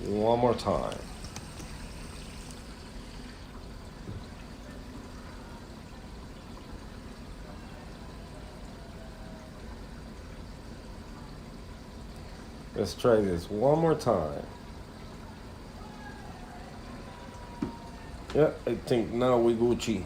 One more time. Let's try this one more time. Yeah, I think now we Gucci.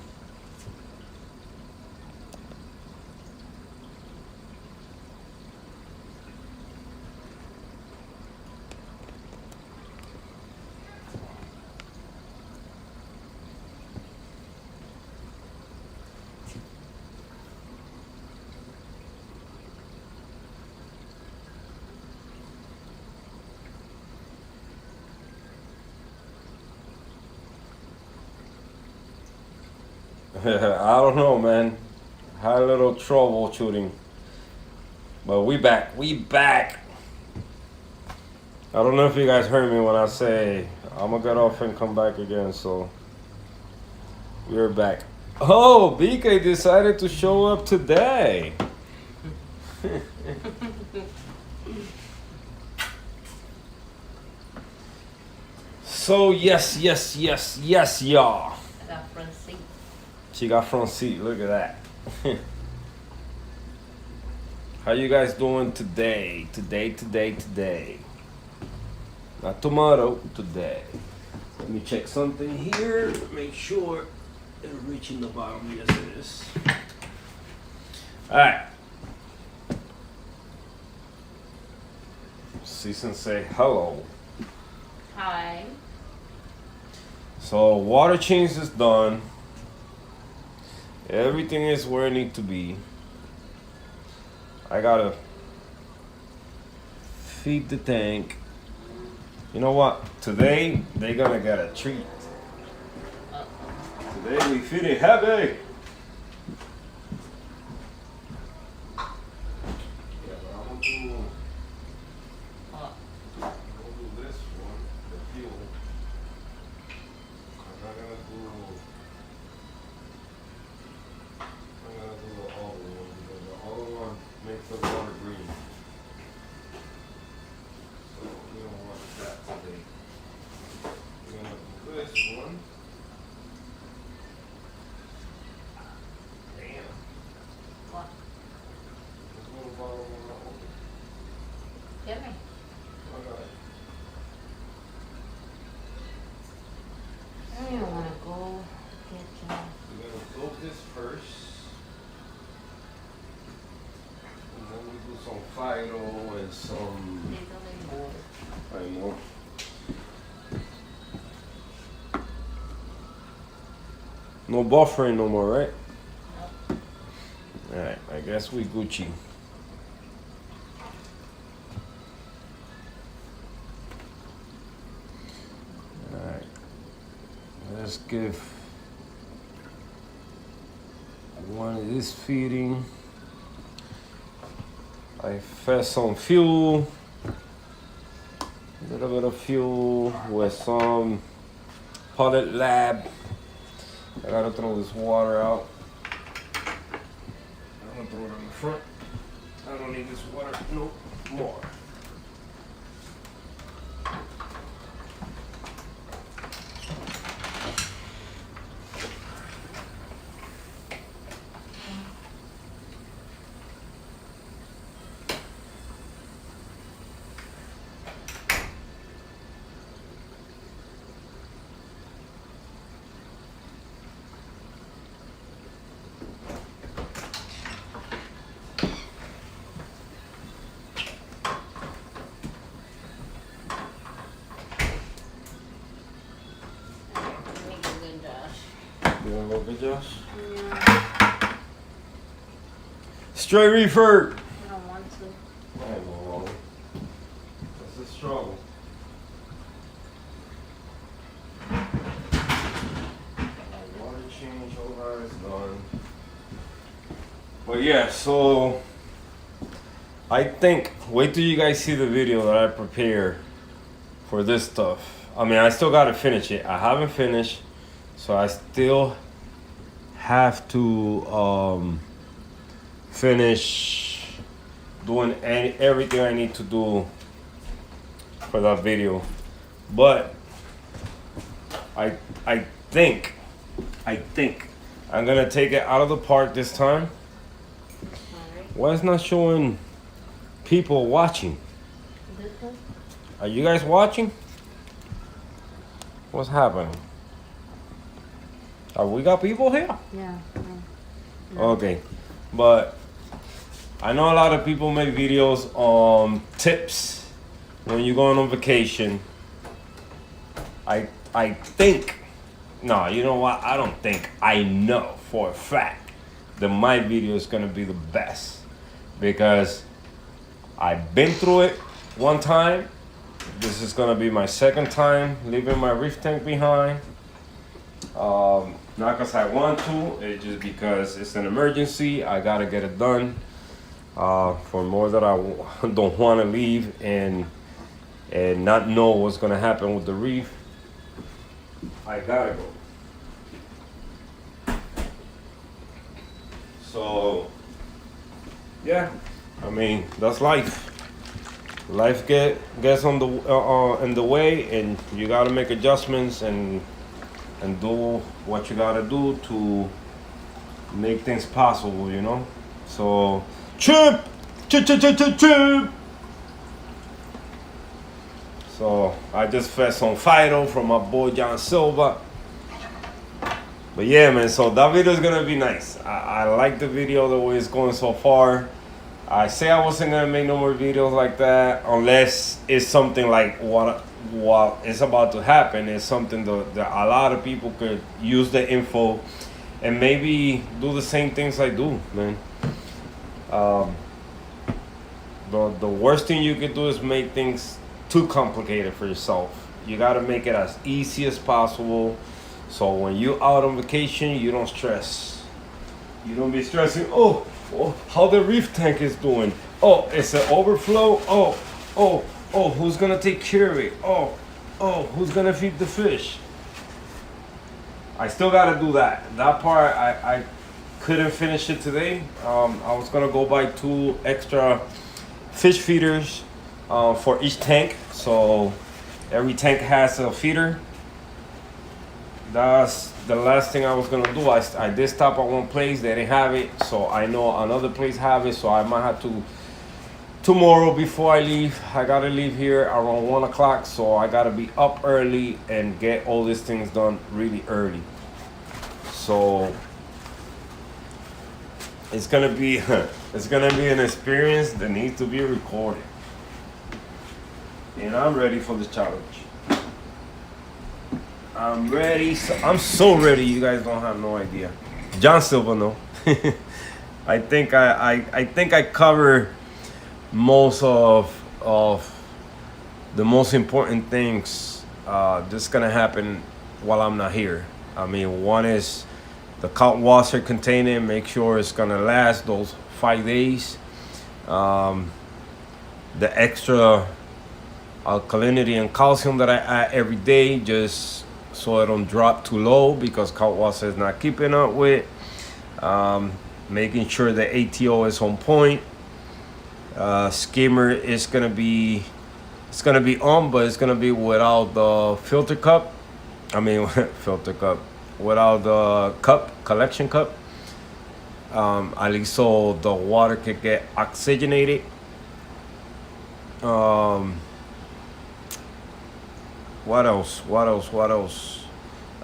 I don't know, man. Had a little troubleshooting, but we back. We back. I don't know if you guys heard me when I say I'm gonna get off and come back again. So we're back. Oh, BK decided to show up today. So yes, y'all. I got front seat. She got front seat. Look at that. How you guys doing today? Today. Not tomorrow, today. Let me check something here. Make sure it'll reach in the bottom. Yes, it is. Alright. Season say hello. Hi. So water change is done. Everything is where it needs to be. I gotta feed the tank. You know what? Today they're gonna get a treat. Today we feeding heavy. Yeah, but I'm gonna do this one, the fuel. I'm not gonna do the other one because the other one makes the water green. So we don't want that today. We're gonna do this one. Damn. What? This little bottle will not open. Get me. Alright. I don't want to go get We're gonna soak this first. And then we do some Fido and some I know. No buffering no more, right? Nope. Alright, I guess we Gucci. Alright. Let's give one of this feeding. I fed some fuel. A little bit of fuel with some Pilot Lab. I gotta throw this water out. I'm gonna throw it on the front. I don't need this water no more. Make a good Josh. You wanna go get Josh? Yeah. Straight reefer! I don't want to. I ain't going wrong. That's a struggle. Water change over is done. But yeah, so I think wait till you guys see the video that I prepared for this stuff. I mean, I still gotta finish it. I haven't finished, so I still have to finish doing everything I need to do for that video. But I think I'm gonna take it out of the park this time. Alright. Why it's not showing people watching? This one? Are you guys watching? What's happening? We got people here? Yeah. Okay. But I know a lot of people make videos on tips when you're going on vacation. I think, no, you know what? I don't think. I know for a fact that my video is gonna be the best because I've been through it one time. This is gonna be my second time leaving my reef tank behind. Not because I want to, it's just because it's an emergency. I gotta get it done. For more that I don't want to leave and not know what's gonna happen with the reef. I gotta go. So yeah, I mean that's life. Life gets on the in the way, and you gotta make adjustments and do what you gotta do to make things possible, you know. So chip. So I just fed some Fido from my boy John Silva. But yeah, man, so that video is gonna be nice. I like the video the way it's going so far. I say I wasn't gonna make no more videos like that unless it's something like what is about to happen. It's something that a lot of people could use the info and maybe do the same things I do, man. The worst thing you could do is make things too complicated for yourself. You gotta make it as easy as possible. So when you out on vacation, you don't stress. You don't be stressing. Oh, how the reef tank is doing. Oh, it's an overflow. Oh, who's gonna take care of it? Oh, who's gonna feed the fish? I still gotta do that. That part I couldn't finish it today. I was gonna go buy 2 extra fish feeders for each tank. So every tank has a feeder. That's the last thing I was gonna do. I did stop at one place, they didn't have it, so I know another place have it, so I might have to tomorrow before I leave. I gotta leave here around 1 o'clock, so I gotta be up early and get all these things done really early. So it's gonna be an experience that needs to be recorded, and I'm ready for the challenge. I'm ready. I'm so ready. You guys don't have no idea. John Silva, no. I think I cover most of the most important things that's gonna happen while I'm not here. I mean, one is the cold water container. Make sure it's gonna last those 5 days. The extra alkalinity and calcium that I add every day, just so it don't drop too low because cold water is not keeping up with. Making sure the ATO is on point. Skimmer is gonna be on, but it's gonna be without the filter cup. I mean filter cup, without the collection cup. At least so the water could get oxygenated. What else? I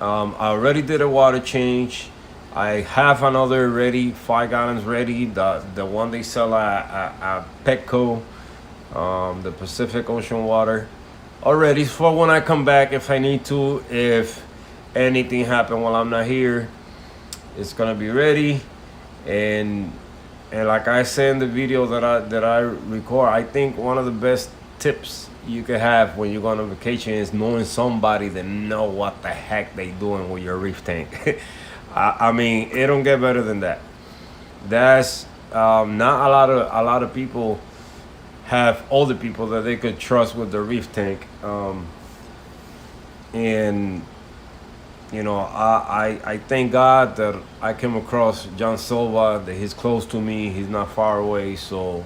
already did a water change. I have another ready, 5 gallons ready. The one they sell at Petco, the Pacific Ocean water, already for when I come back if I need to. If anything happen while I'm not here, it's gonna be ready. And like I said in the video that I record, I think one of the best tips you could have when you're going on vacation is knowing somebody that know what the heck they doing with your reef tank. I mean, it don't get better than that. That's not a lot of people have older people that they could trust with the reef tank. And you know, I thank God that I came across John Silva, that he's close to me, he's not far away. So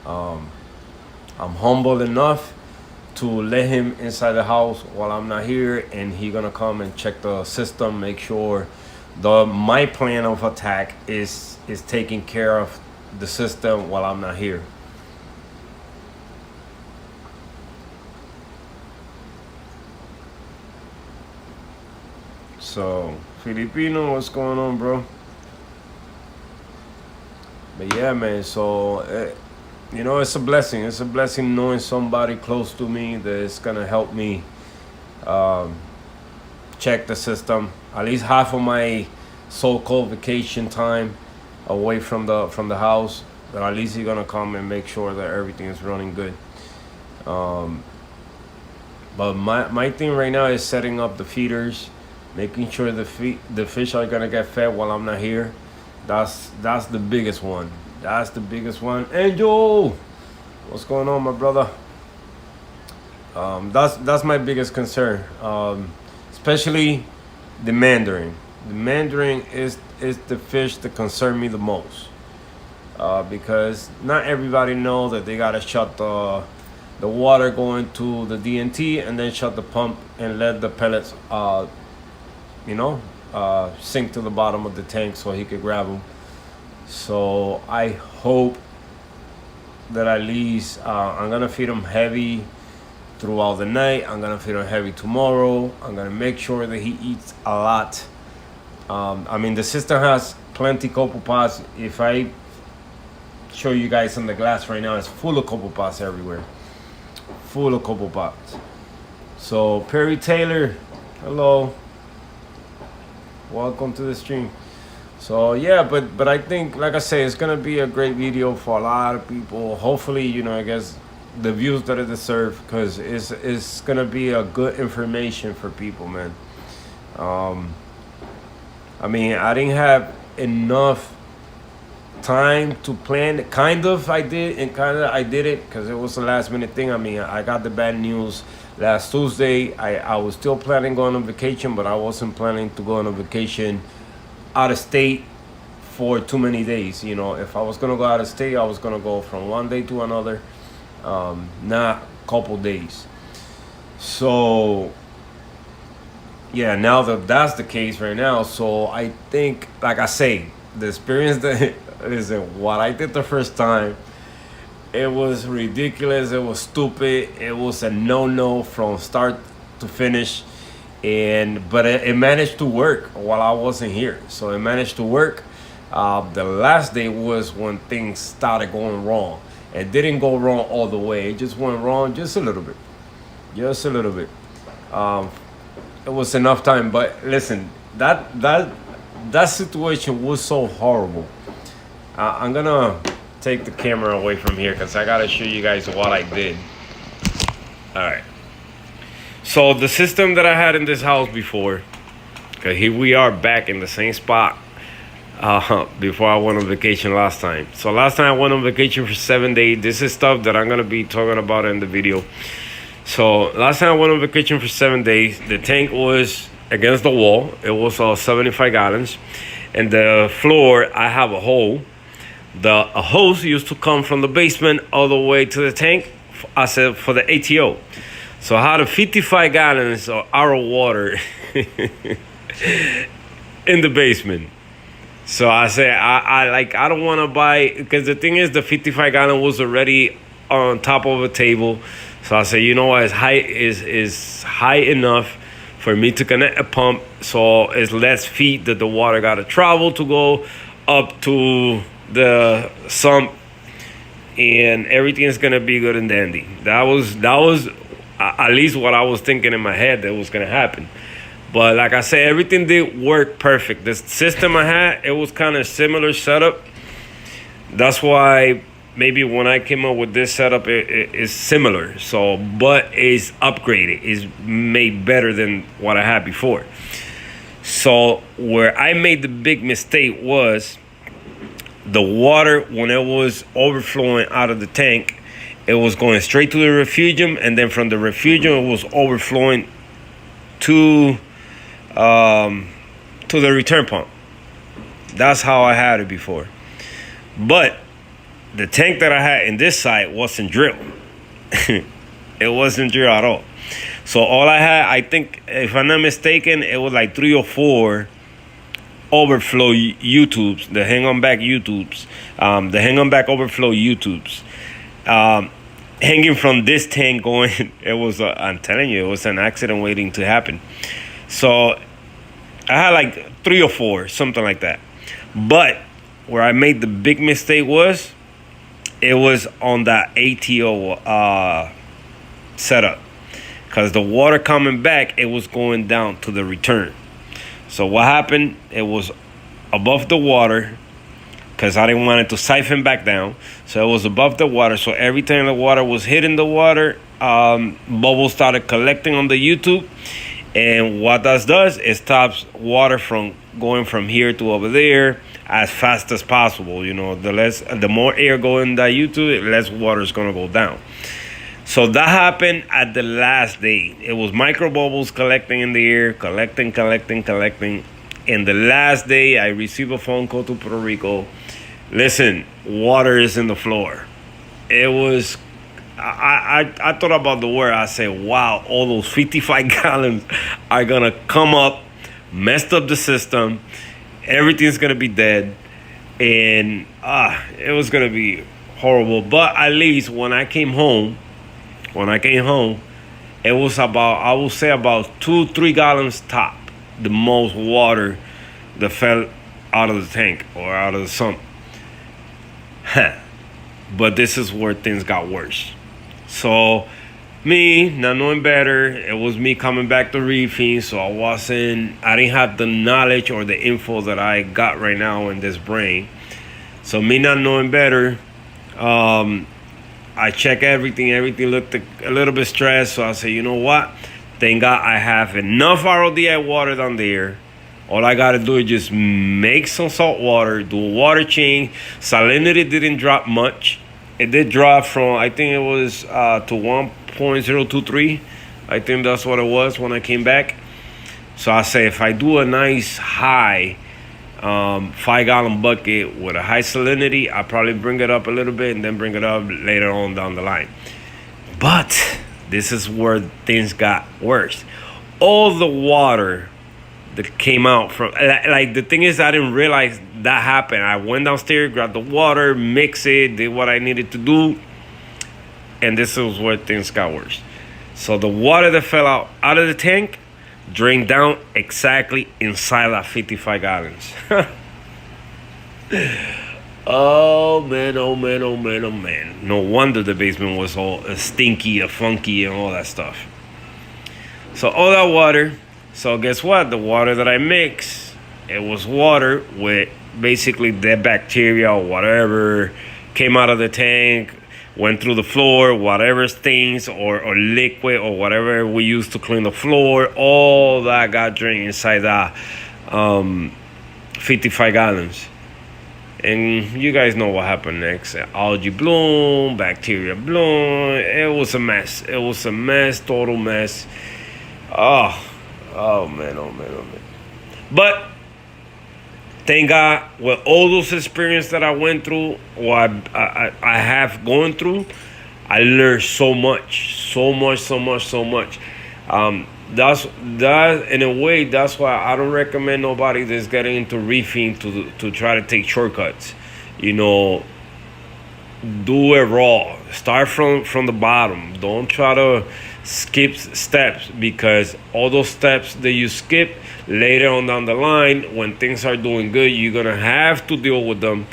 I'm humble enough to let him inside the house while I'm not here, and he gonna come and check the system, make sure my plan of attack is taking care of the system while I'm not here. So, Filipino, what's going on, bro? But yeah, man, so you know, it's a blessing. It's a blessing knowing somebody close to me that is gonna help me check the system. At least half of my so-called vacation time away from the house, but at least he's gonna come and make sure that everything is running good. But my thing right now is setting up the feeders, making sure the fish are gonna get fed while I'm not here. That's the biggest one. That's the biggest one. Angel, what's going on, my brother? That's my biggest concern, especially the mandarin. The mandarin is the fish that concern me the most, because not everybody know that they gotta shut the water going to the DNT and then shut the pump and let the pellets sink to the bottom of the tank so he could grab them. So I hope that at least I'm gonna feed him heavy throughout the night. I'm gonna feed him heavy tomorrow. I'm gonna make sure that he eats a lot. I mean, the system has plenty copepods. If I show you guys on the glass right now, it's full of copepods everywhere. Full of copepods. So Perry Taylor, hello. Welcome to the stream. So yeah, but I think, like I say, it's gonna be a great video for a lot of people. Hopefully, you know, I guess the views that it deserves, because it's gonna be a good information for people, man. I mean, I didn't have enough time to plan. Kind of I did, and kind of I did it because it was a last minute thing. I mean, I got the bad news last Tuesday. I was still planning going on vacation, but I wasn't planning to go on a vacation out of state for too many days. You know, if I was gonna go out of state, I was gonna go from one day to another, not a couple days. So yeah, now that that's the case right now, so I think, like I say, the experience that listen, what I did the first time, it was ridiculous. It was stupid. It was a no from start to finish. But it managed to work while I wasn't here. So it managed to work. The last day was when things started going wrong. It didn't go wrong all the way. It just went wrong just a little bit. Just a little bit. It was enough time. But listen, that situation was so horrible. I'm gonna take the camera away from here because I gotta show you guys what I did. All right. So the system that I had in this house before, because here we are back in the same spot before I went on vacation last time. So last time I went on vacation for 7 days. This is stuff that I'm gonna be talking about in the video. So last time I went on vacation for 7 days, the tank was against the wall. It was 75 gallons. And the floor, I have a hole. A hose used to come from the basement all the way to the tank, I said, for the ATO. So I had 55 gallons of our water in the basement. So I said, I don't want to buy, because the thing is, the 55 gallon was already on top of a table. So I said, you know what, is high enough for me to connect a pump, so it's less feet that the water got to travel to go up to the sump, and everything is gonna be good and dandy. That was at least what I was thinking in my head that was gonna happen. But like I said, everything did work perfect. The system I had, it was kind of similar setup. That's why maybe when I came up with this setup, it is similar. So, but it's upgraded, it's made better than what I had before. So where I made the big mistake was the water, when it was overflowing out of the tank, it was going straight to the refugium, and then from the refugium it was overflowing to the return pump. That's how I had it before. But the tank that I had in this side wasn't drilled. It wasn't drilled at all. So all I had, I think, if I'm not mistaken, it was like 3 or 4 overflow U-tubes, the hang on back U-tubes, the hang on back overflow U-tubes, hanging from this tank going. It was, I'm telling you, it was an accident waiting to happen. So I had like 3 or 4, something like that. But where I made the big mistake was, it was on that ATO setup, because the water coming back, it was going down to the return. So what happened, it was above the water, because I didn't want it to siphon back down. So it was above the water. So every time the water was hitting the water, bubbles started collecting on the U-tube. And what that does, it stops water from going from here to over there as fast as possible. You know, the more air going in that U-tube, less water is gonna go down. So that happened at the last day. It was micro bubbles collecting in the air, collecting. And the last day, I received a phone call to Puerto Rico. Listen, water is in the floor. It was, I thought about the word. I said, wow, all those 55 gallons are gonna come up, messed up the system. Everything's gonna be dead. And it was gonna be horrible. But at least when I came home, it was about, I would say about 2-3 gallons top, the most water that fell out of the tank or out of the sump. But this is where things got worse. So me not knowing better, it was me coming back to reefing, so I didn't have the knowledge or the info that I got right now in this brain. So me not knowing better, I check everything looked a little bit stressed. So I said, you know what? Thank God I have enough RODI water down there. All I got to do is just make some salt water, do a water change. Salinity didn't drop much. It did drop from, I think it was to 1.023. I think that's what it was when I came back. So I say, if I do a nice high 5-gallon bucket with a high salinity, I'll probably bring it up a little bit and then bring it up later on down the line. But this is where things got worse. All the water that came out from, like, the thing is, I didn't realize that happened. I went downstairs, grabbed the water, mixed it, did what I needed to do, and this is where things got worse. So the water that fell out of the tank drained down exactly inside that 55 gallons. Oh man. No wonder the basement was all stinky, funky, and all that stuff. So all that water. So guess what? The water that I mixed, it was water with basically dead bacteria or whatever came out of the tank, went through the floor, whatever stains or liquid or whatever we used to clean the floor, all that got drained inside that 55 gallons. And you guys know what happened next. Algae bloom, bacteria bloom. It was a mess. Total mess. Oh man. But thank God, with all those experiences that I went through, or I have gone through, I learned so much. That in a way, that's why I don't recommend nobody that's getting into reefing to try to take shortcuts. You know, do it raw. Start from the bottom. Don't try to skip steps, because all those steps that you skip later on down the line, when things are doing good, you're gonna have to deal with them.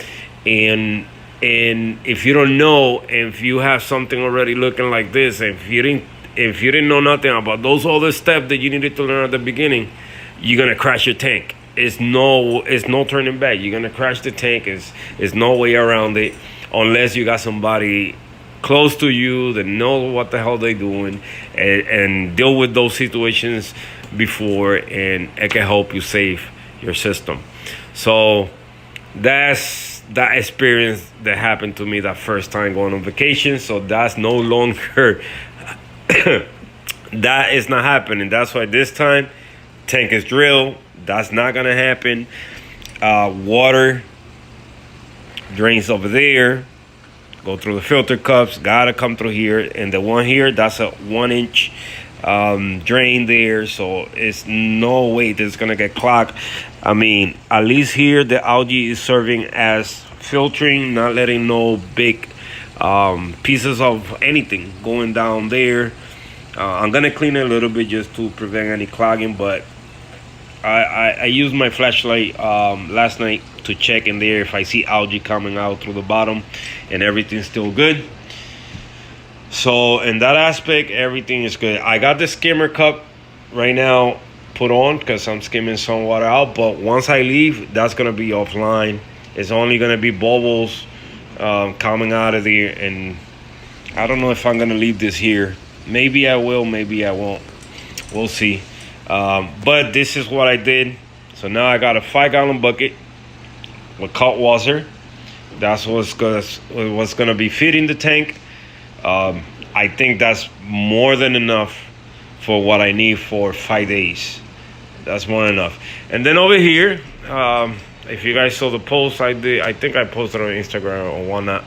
And if you don't know, if you have something already looking like this, if you didn't know nothing about those other steps that you needed to learn at the beginning, you're gonna crash your tank. It's no turning back. You're gonna crash the tank. There's no way around it, unless you got somebody close to you that know what the hell they're doing and deal with those situations before, and it can help you save your system. So that's that experience that happened to me that first time going on vacation. So that's no longer that is not happening. That's why this time tank is drilled. That's not gonna happen. Water drains over there. go through the filter cups, gotta come through here. And the one here, that's a 1-inch drain there, so it's no way this is gonna get clogged. I mean, at least here the algae is serving as filtering, not letting no big pieces of anything going down there. I'm gonna clean it a little bit just to prevent any clogging, but I used my flashlight last night to check in there if I see algae coming out through the bottom, and everything's still good. So in that aspect, everything is good. I got the skimmer cup right now put on because I'm skimming some water out, but once I leave, that's gonna be offline. It's only gonna be bubbles coming out of there, and I don't know if I'm gonna leave this here. Maybe I will, maybe I won't. We'll see. But this is what I did. So now I got a 5-gallon bucket with hot water. That's what's gonna be feeding the tank. I think that's more than enough for what I need for 5 days. That's more than enough. And then over here, if you guys saw the post I did, I think I posted on Instagram or whatnot.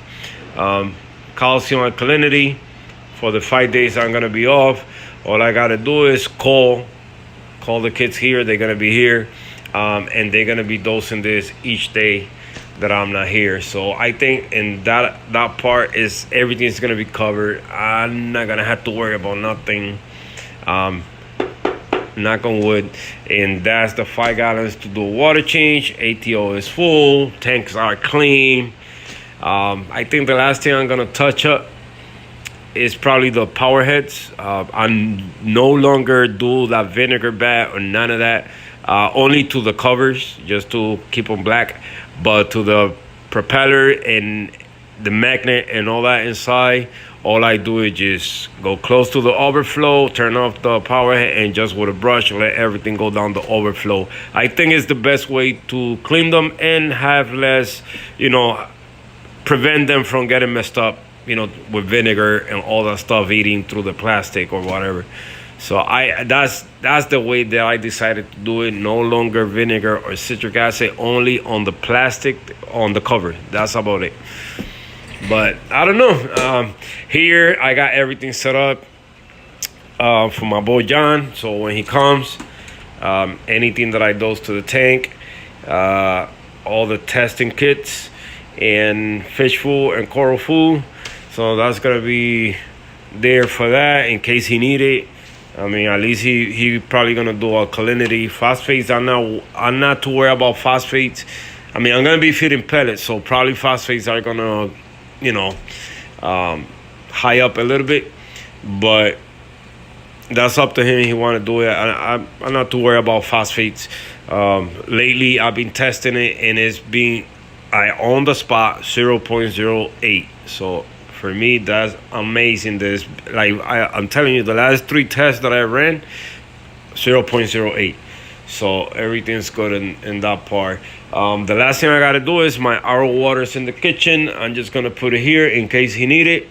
Calcium alkalinity for the 5 days I'm gonna be off. All I gotta do is call the kids here. They're gonna be here, and they're gonna be dosing this each day that I'm not here. So I think in that part is everything's gonna be covered. I'm not gonna have to worry about nothing. Knock on wood. And that's the 5 gallons to do a water change. ATO is full, tanks are clean. I think the last thing I'm gonna touch up is probably the power heads. I no longer do that vinegar bath or none of that. Only to the covers, just to keep them black. But to the propeller and the magnet and all that inside, all I do is just go close to the overflow, turn off the power head, and just with a brush let everything go down the overflow. I think it's the best way to clean them and have less, prevent them from getting messed up, with vinegar and all that stuff eating through the plastic or whatever. So that's the way that I decided to do it. No longer vinegar or citric acid, only on the plastic, on the cover. That's about it. But I don't know. Here I got everything set up for my boy John. So when he comes, anything that I dose to the tank, all the testing kits and fish food and coral food. So that's gonna be there for that in case he need it. I mean, at least he probably gonna do alkalinity. Phosphates, I'm not too worried about phosphates. I mean, I'm gonna be feeding pellets, so probably phosphates are gonna, high up a little bit. But that's up to him. He want to do it. I'm not too worried about phosphates. Lately, I've been testing it, and it's been on the spot 0.08. So for me, that's amazing. This, I'm telling you, the last 3 tests that I ran, 0.08. So everything's good in that part. The last thing I gotta do is my RO water's in the kitchen. I'm just gonna put it here in case he need it.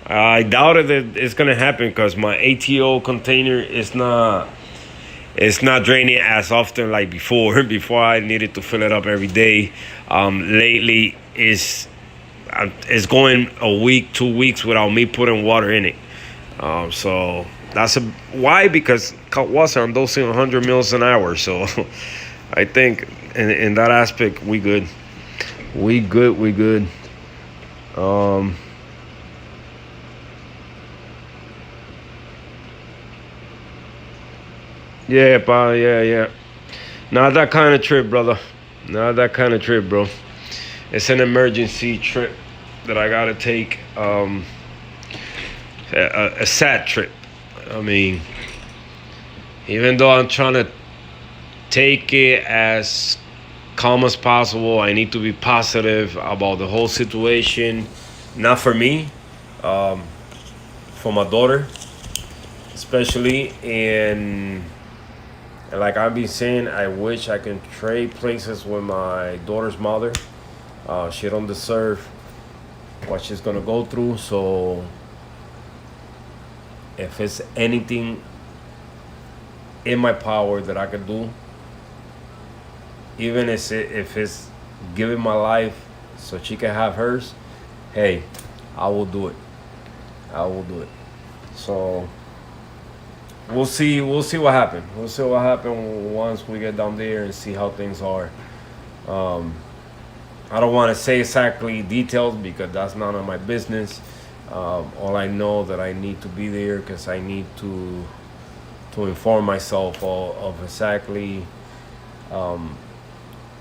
I doubt it that it's gonna happen because my ATO container is not draining as often like before. Before I needed to fill it up every day. Lately it's going a week, 2 weeks without me putting water in it. So that's why, because cut water, I'm dosing 100 mils an hour. So I think in that aspect we good. We good. Yeah, pa, yeah. Not that kind of trip, brother. Not that kind of trip, bro. It's an emergency trip that I gotta take. A sad trip. I mean, even though I'm trying to take it as calm as possible, I need to be positive about the whole situation. Not for me, for my daughter, especially. And like I've been saying, I wish I can trade places with my daughter's mother. She don't deserve what she's gonna go through. So if it's anything in my power that I could do, even if it's giving my life so she can have hers, hey, I will do it. I will do it. So we'll see. We'll see what happens. We'll see what happens once we get down there and see how things are. Um, I don't want to say exactly details because that's none of my business. All I know that I need to be there because I need to inform myself of exactly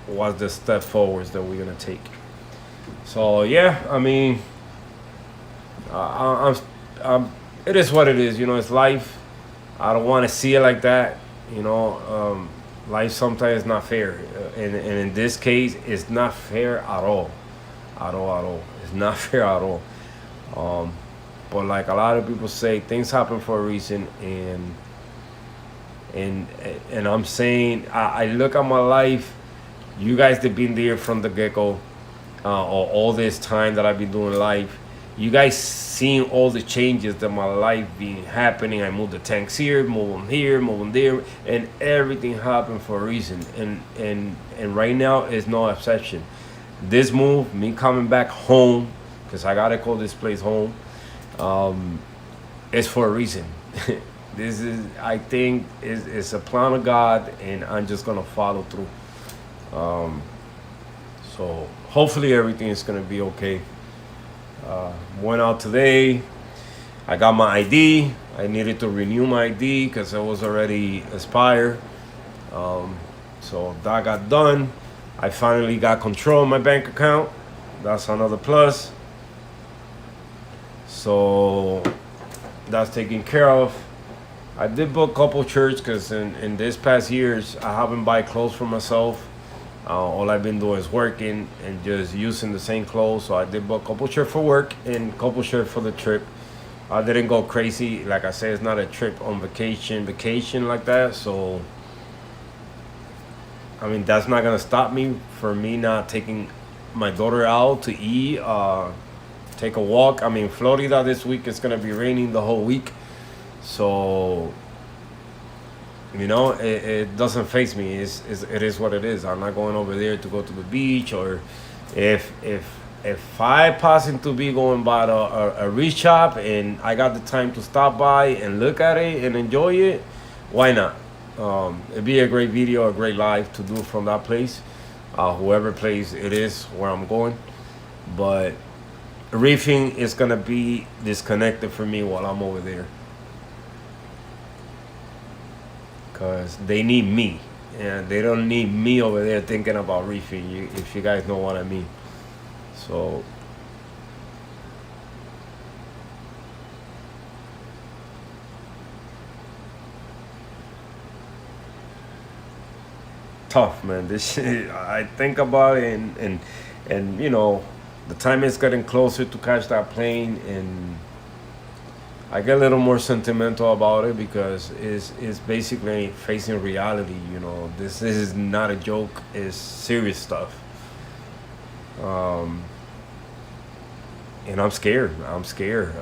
what's the step forwards that we're gonna take. So yeah, I mean, it is what it is. You know, it's life. I don't want to see it like that. You know, life sometimes is not fair, and in this case, it's not fair at all, at all. It's not fair at all. But like a lot of people say, things happen for a reason, and I'm saying, I look at my life. You guys that been there from the get-go, or all this time that I've been doing life, you guys seen all the changes that my life been happening. I moved the tanks here, move them here, move them there, and everything happened for a reason. And right now is no exception. This move, me coming back home, because I gotta call this place home, is for a reason. This is, I think, is a plan of God, and I'm just gonna follow through. So hopefully everything is gonna be okay. Went out today. I got my ID. I needed to renew my ID because it was already expired. So that got done. I finally got control of my bank account. That's another plus. So that's taken care of. I did book a couple churches because in this past years I haven't bought clothes for myself. All I've been doing is working and just using the same clothes. So I did book a couple shirts for work and a couple shirts for the trip. I didn't go crazy. Like I said, it's not a trip on vacation like that. So, I mean, that's not going to stop me for me not taking my daughter out to eat, take a walk. I mean, Florida this week is going to be raining the whole week. So, you know, it doesn't faze me. It is what it is. I'm not going over there to go to the beach, or if I passing to be going by a reef shop and I got the time to stop by and look at it and enjoy it, why not? It'd be a great video, a great live to do from that place, whoever place it is where I'm going. But reefing is gonna be disconnected for me while I'm over there. Because they need me, and they don't need me over there thinking about reefing, if you guys know what I mean. So tough, man. This shit, I think about it, and you know, the time is getting closer to catch that plane, and I get a little more sentimental about it because it's basically facing reality. You know, this is not a joke. It's serious stuff. And I'm scared. I'm scared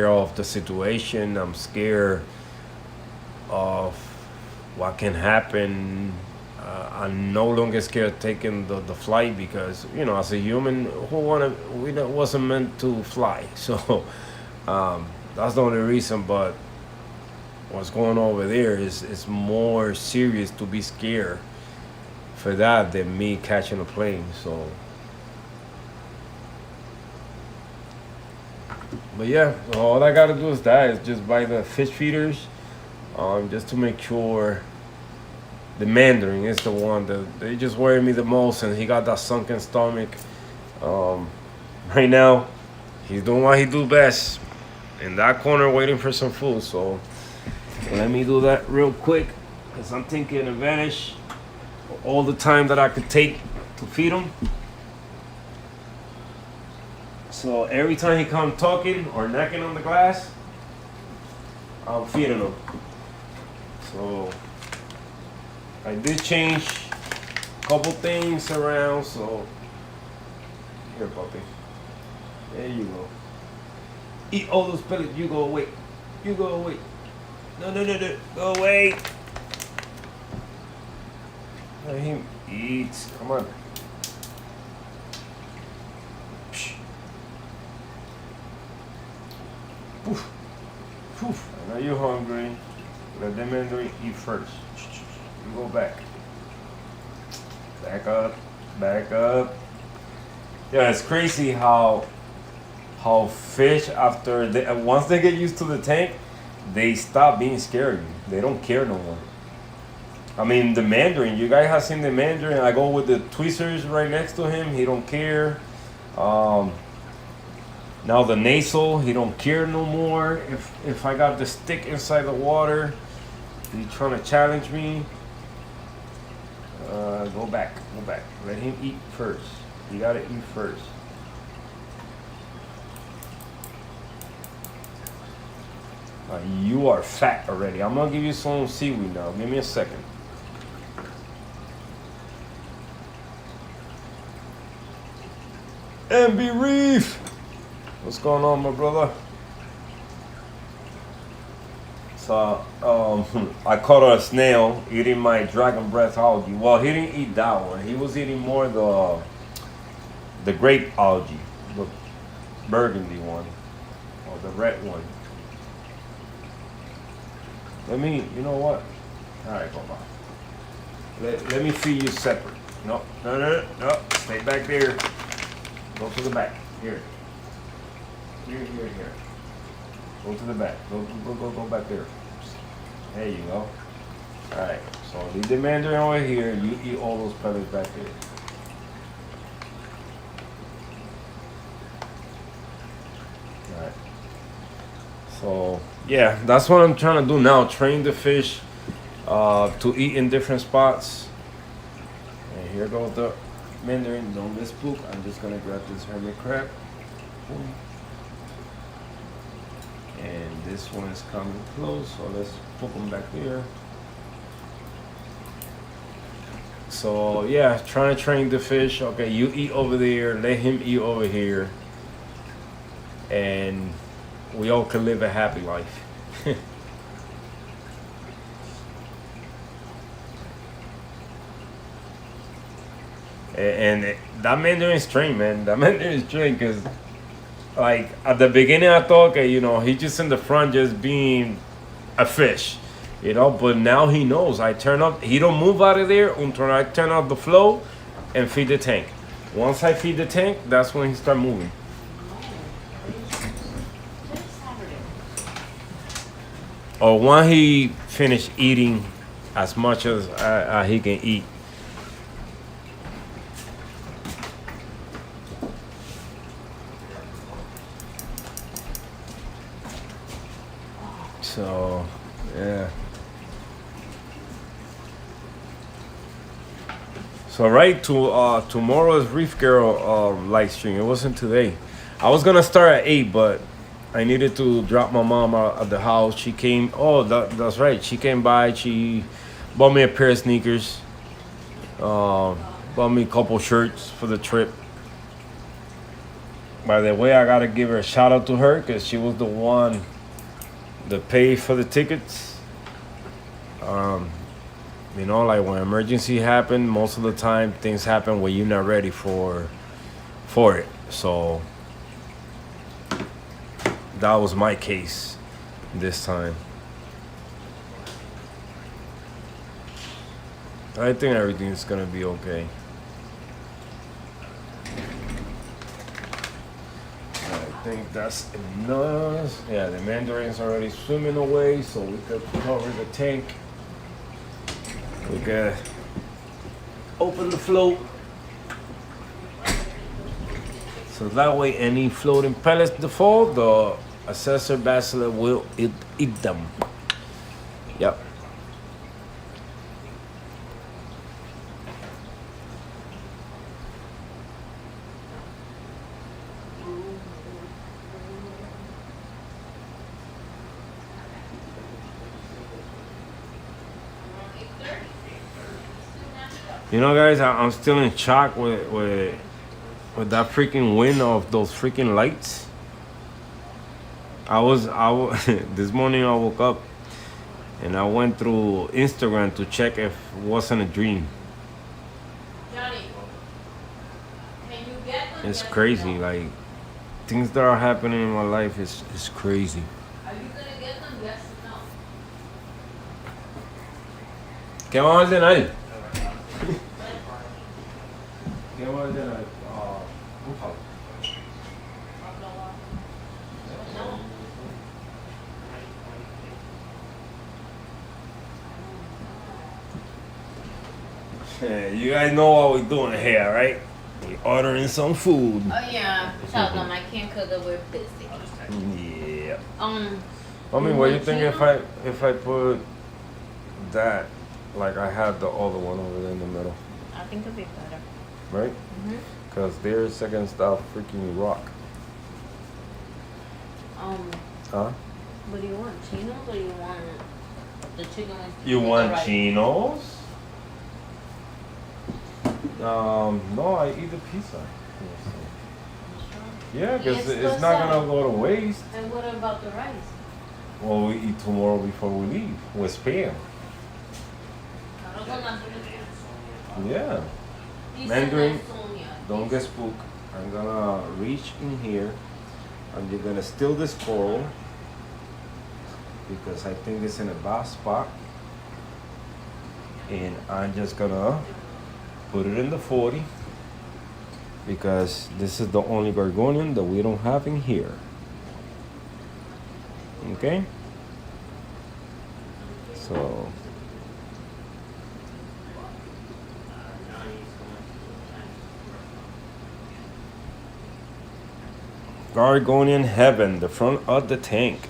of the situation. I'm scared of what can happen. I'm no longer scared of taking the flight because, you know, as a human, we wasn't meant to fly. So that's the only reason. But what's going on over there is more serious to be scared for that than me catching a plane. So, but yeah, all I gotta do is that is just buy the fish feeders, just to make sure. The Mandarin is the one that they just worry me the most, and he got that sunken stomach. Right now, he's doing what he do best, in that corner waiting for some food. So let me do that real quick, because I'm taking advantage of all the time that I could take to feed him. So every time he comes talking or knocking on the glass, I'm feeding him. So I did change a couple things around, so here, puppy. There you go. Eat all those pellets. You go away. You go away. No. Go away. Let him eat. Come on. Psh. Are you hungry? Let the mandarin eat first. You go back. Back up. Back up. Yeah, it's crazy how fish after once they get used to the tank, they stop being scary. They don't care no more. I mean, the mandarin. You guys have seen the mandarin. I go with the tweezers right next to him. He don't care. Now the nasal, he don't care no more. If I got the stick inside the water, he trying to challenge me. Go back. Let him eat first. You gotta eat first. You are fat already. I'm gonna give you some seaweed now. Give me a second. MB Reef! What's going on, my brother? So, I caught a snail eating my dragon breath algae. Well, he didn't eat that one. He was eating more the grape algae, the burgundy one, or the red one. You know what? All right, come on. Let me feed you separate. No. Stay back there. Go to the back. Here. Go to the back. Go back there. There you go. All right. So leave the mandarin over here. You eat all those pellets back there. All right. So yeah, that's what I'm trying to do now. Train the fish to eat in different spots. And here goes the mandarin. Don't get spooked. I'm just gonna grab this hermit crab. Boom. And this one is coming close, so let's put them back there. So yeah, trying to train the fish. Okay, you eat over there, let him eat over here, and we all can live a happy life. and that mandarin is trained, man. That mandarin is trained because, like, at the beginning I thought, okay, he's just in the front just being a fish, but now he knows. He don't move out of there until I turn off the flow and feed the tank. Once I feed the tank, that's when he start moving. Or when he finish eating as much as he can eat. So, yeah. So tomorrow's Reef Girl live stream. It wasn't today. I was gonna start at 8, but I needed to drop my mom out at the house. She came. Oh, that's right. She came by. She bought me a pair of sneakers. Bought me a couple shirts for the trip. By the way, I gotta give her a shout out to her because she was the one that paid for the tickets. Like when emergency happen, most of the time things happen where you're not ready for it. So that was my case this time. I think everything's gonna be okay. I think that's enough. Yeah, the mandarin's already swimming away, so we could cover the tank. We could open the float. So that way any floating pellets that fall, the assessor bacillus will eat them. Yep. Guys, I'm still in shock with that freaking wind of those freaking lights. I was this morning I woke up and I went through Instagram to check if it wasn't a dream. Johnny, can you get them? It's crazy, like things that are happening in my life is crazy. Are you gonna get them? Yes or no? ¿Qué vamos a ordenar? ¿Qué vamos a ordenar? Búfalo. Yeah, you guys know what we're doing here, right? We're ordering some food. Oh yeah, tell them I can't cook it. We're busy. Yeah. I mean, what do you think if I put that like I had the other one over there in the middle? I think it'll be better. Right? Because there's against that freaking rock. Huh? What do you want? Chinos or you want the chicken with You with want the rice? chinos? No, I eat the pizza. Yeah, because it's not gonna go to waste. And what about the rice? Well, we eat tomorrow before we leave. We're spam. Yeah. Mandarin, don't get spooked. I'm gonna reach in here and you're gonna steal this coral because I think it's in a bad spot. And I'm just gonna put it in the 40 because this is the only Gorgonian that we don't have in here. Okay? So Gorgonian heaven, the front of the tank.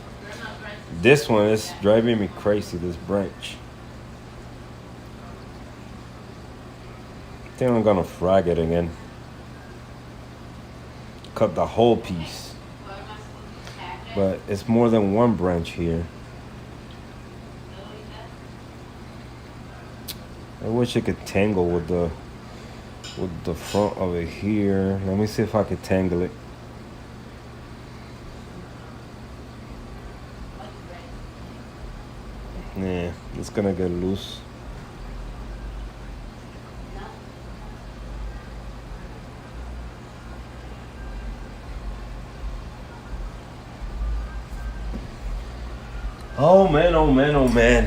This one is driving me crazy, this branch. I think I'm gonna frag it again. Cut the whole piece. But it's more than one branch here. I wish I could tangle with the front of it here. Let me see if I could tangle it. Yeah, it's gonna get loose. Oh man, oh man, oh man.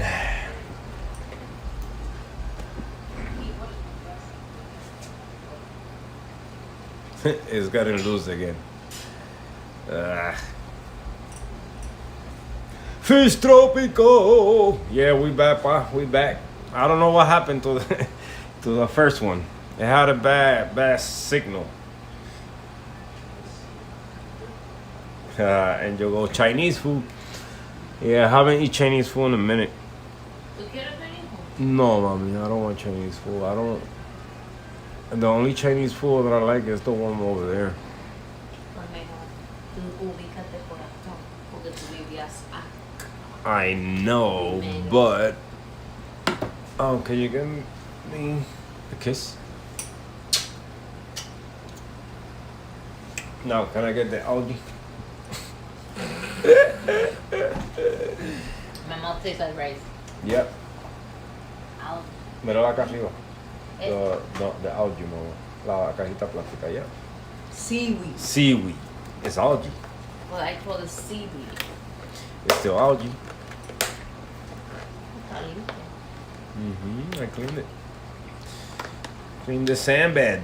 It's getting loose again. Fish Tropico. Yeah, we back, pa. We back. I don't know what happened to the, to the first one. It had a bad signal. And you go Chinese food. Yeah, I haven't eaten Chinese food in a minute. No, mommy, I don't want Chinese food. I don't. The only Chinese food that I like is the one over there. I know, but can you give me a kiss? No, can I get the algae? My mouth tastes like rice. Yep. Algae. Mira acá arriba. The algae, mama. La cajita plástica, yeah. Seaweed. Seaweed. It's algae. Well, I call it seaweed. It's still algae. Mm-hmm. I cleaned it. Cleaned the sand bed.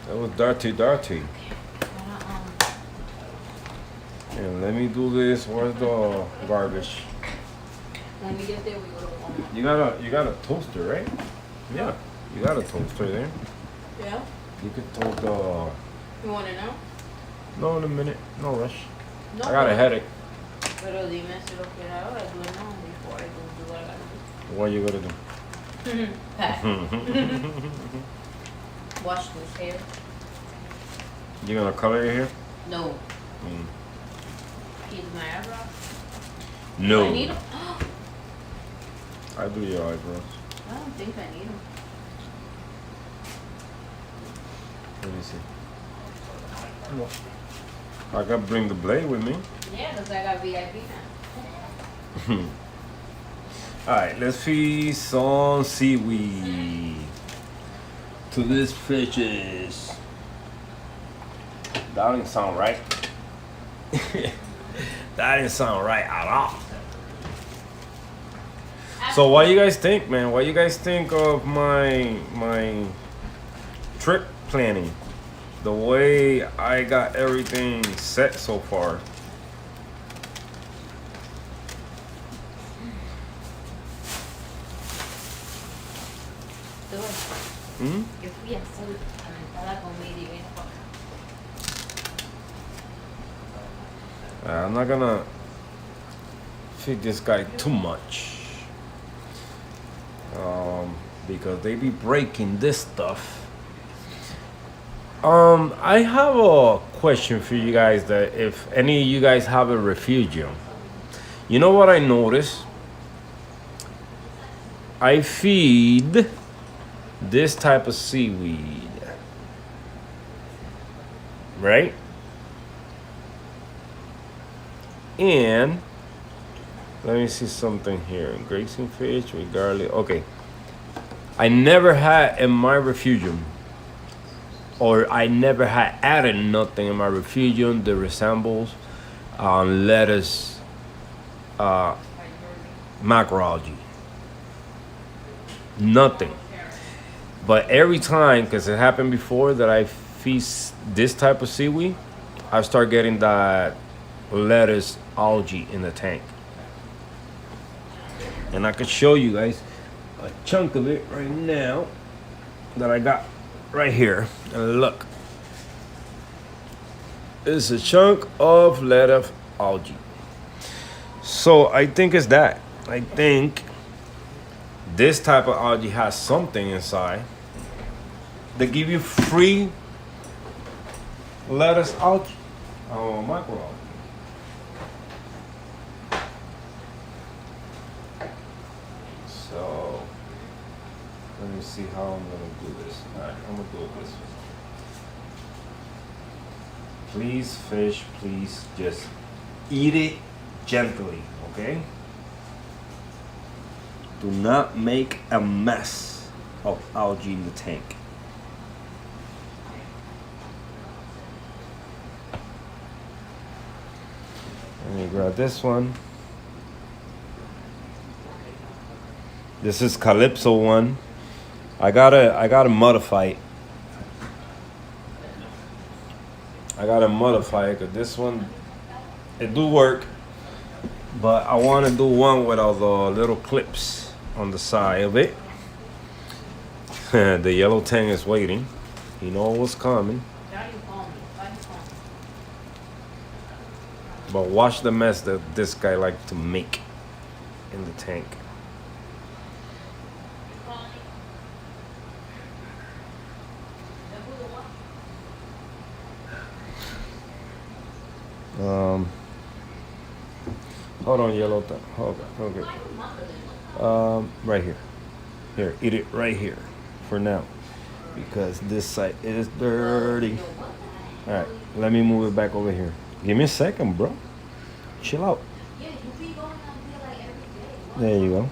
That was dirty. And let me do this. Where's the garbage? When we get there, we go to Walmart. You got a toaster, right? Yeah. You got a toaster there. Yeah? You could toast the. You want to know? No, in a minute. No rush. No. I got a headache. Pero dime si lo quiero ahora, do it now before I do what I gotta do. What you gonna do? Pat. Wash this hair. You gonna color your hair? No. Keep my eyebrows. No. I need them. I do your eyebrows. I don't think I need them. Let me see. No. I gotta bring the blade with me. Yeah, because I got VIP now. Alright, let's feed some seaweed to these fishes. That didn't sound right. That didn't sound right at all. So what you guys think, man? What you guys think of my trip planning? The way I got everything set so far. Hmm? Yo fui a hacer lamentada comida y vine para I'm not gonna feed this guy too much. Because they be breaking this stuff. I have a question for you guys that if any of you guys have a refugium. You know what I noticed? I feed this type of seaweed, right? And let me see something here. Grazing fish with garlic. Okay. I never had in my refugium, or I never had added nothing in my refugium that resembles lettuce, macroalgae. Nothing. But every time, because it happened before that I feast this type of seaweed, I start getting that lettuce algae in the tank. And I could show you guys a chunk of it right now that I got right here. And look, it's a chunk of lettuce algae. So I think it's that. I think this type of algae has something inside. They give you free lettuce algae, microalgae. So let me see how I'm gonna do this. All right, I'm gonna do it this way. Please, fish, please just eat it gently, okay? Do not make a mess of algae in the tank. Let me grab this one. This is Calypso one. I gotta modify it. I gotta modify it because this one, it do work, but I want to do one with all the little clips on the side of it. The yellow tang is waiting. He knows what's coming. But watch the mess that this guy like to make in the tank. Hold on, yellow thing. Okay. Right here. Here, eat it right here for now. Because this side is dirty. Alright, let me move it back over here. Give me a second, bro. Chill out. There you go.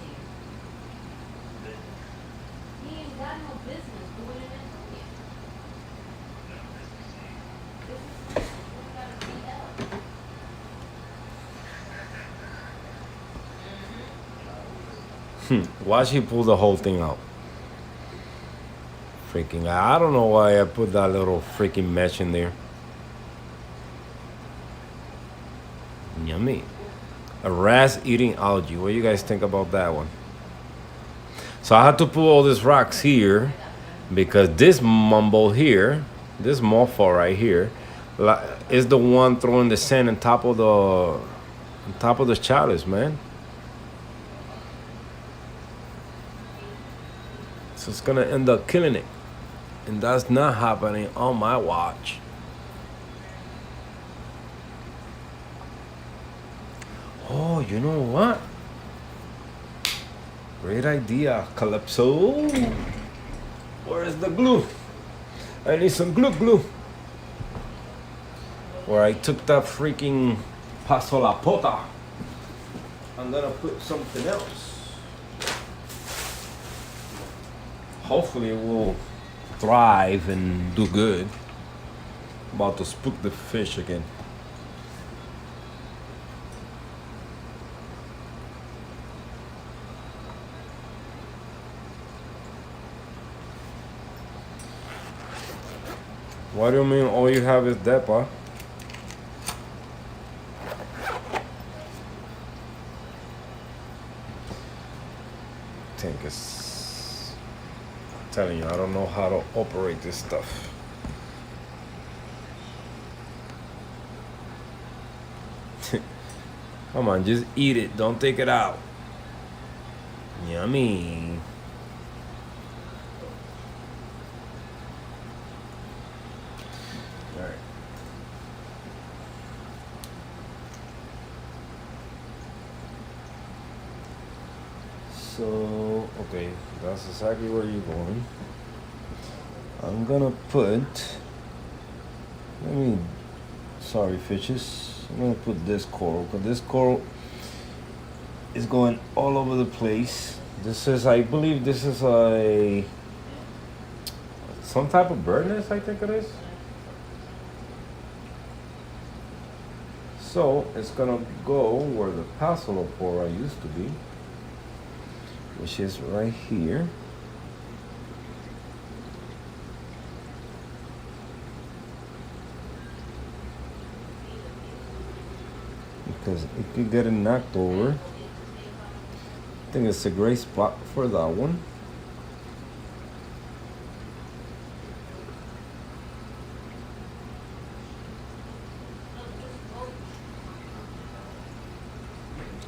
Watch he pull the whole thing out. Freaking, I don't know why I put that little freaking mesh in there. Yummy. A rat eating algae. What do you guys think about that one? So I had to pull all these rocks here because this mumble here, this mofo right here, is the one throwing the sand on top of the chalice, man. So it's gonna end up killing it. And that's not happening on my watch. Oh, you know what? Great idea, Calypso. Where's the glue? I need some glue. Where I took that freaking paso la pota. I'm gonna put something else. Hopefully it will thrive and do good. About to spook the fish again. What do you mean all you have is that, pa? Tank is... I'm telling you, I don't know how to operate this stuff. Come on, just eat it. Don't take it out. Yummy. All right. So, okay, that's exactly where you're going. I'm gonna put, sorry fishes. I'm gonna put this coral, because this coral is going all over the place. This is, I believe this is some type of bird nest, I think it is. So it's gonna go where the Pasolopora used to be, which is right here. Because it could get it knocked over. I think it's a great spot for that one.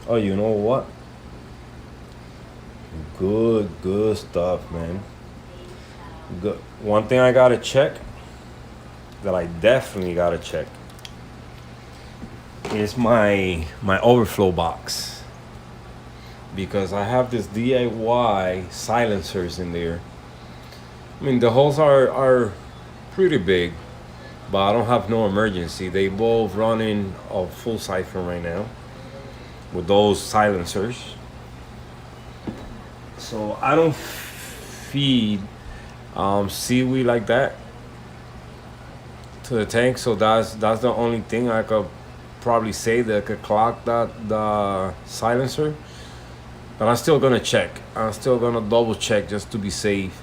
Oh, you know what? Good stuff, man. Good. One thing I gotta check, that I definitely gotta check, is my overflow box, because I have this DIY silencers in there. I mean, the holes are pretty big, but I don't have no emergency. They both running a full siphon right now with those silencers. So I don't feed seaweed like that to the tank. So that's the only thing I could probably say that could clog the silencer. But I'm still gonna check. I'm still gonna double check just to be safe.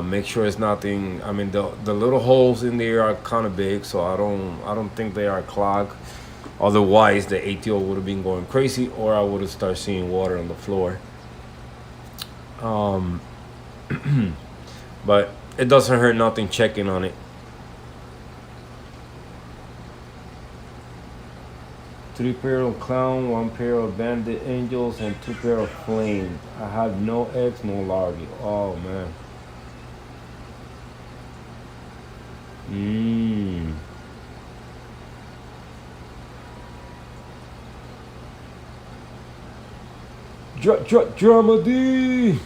Make sure it's nothing. I mean, the little holes in there are kind of big, so I don't think they are clogged. Otherwise, the ATO would have been going crazy, or I would have started seeing water on the floor. But it doesn't hurt nothing checking on it. Three pair of clown, one pair of bandit angels, and two pair of flame. I have no eggs, no larvae. Oh man. Drama D.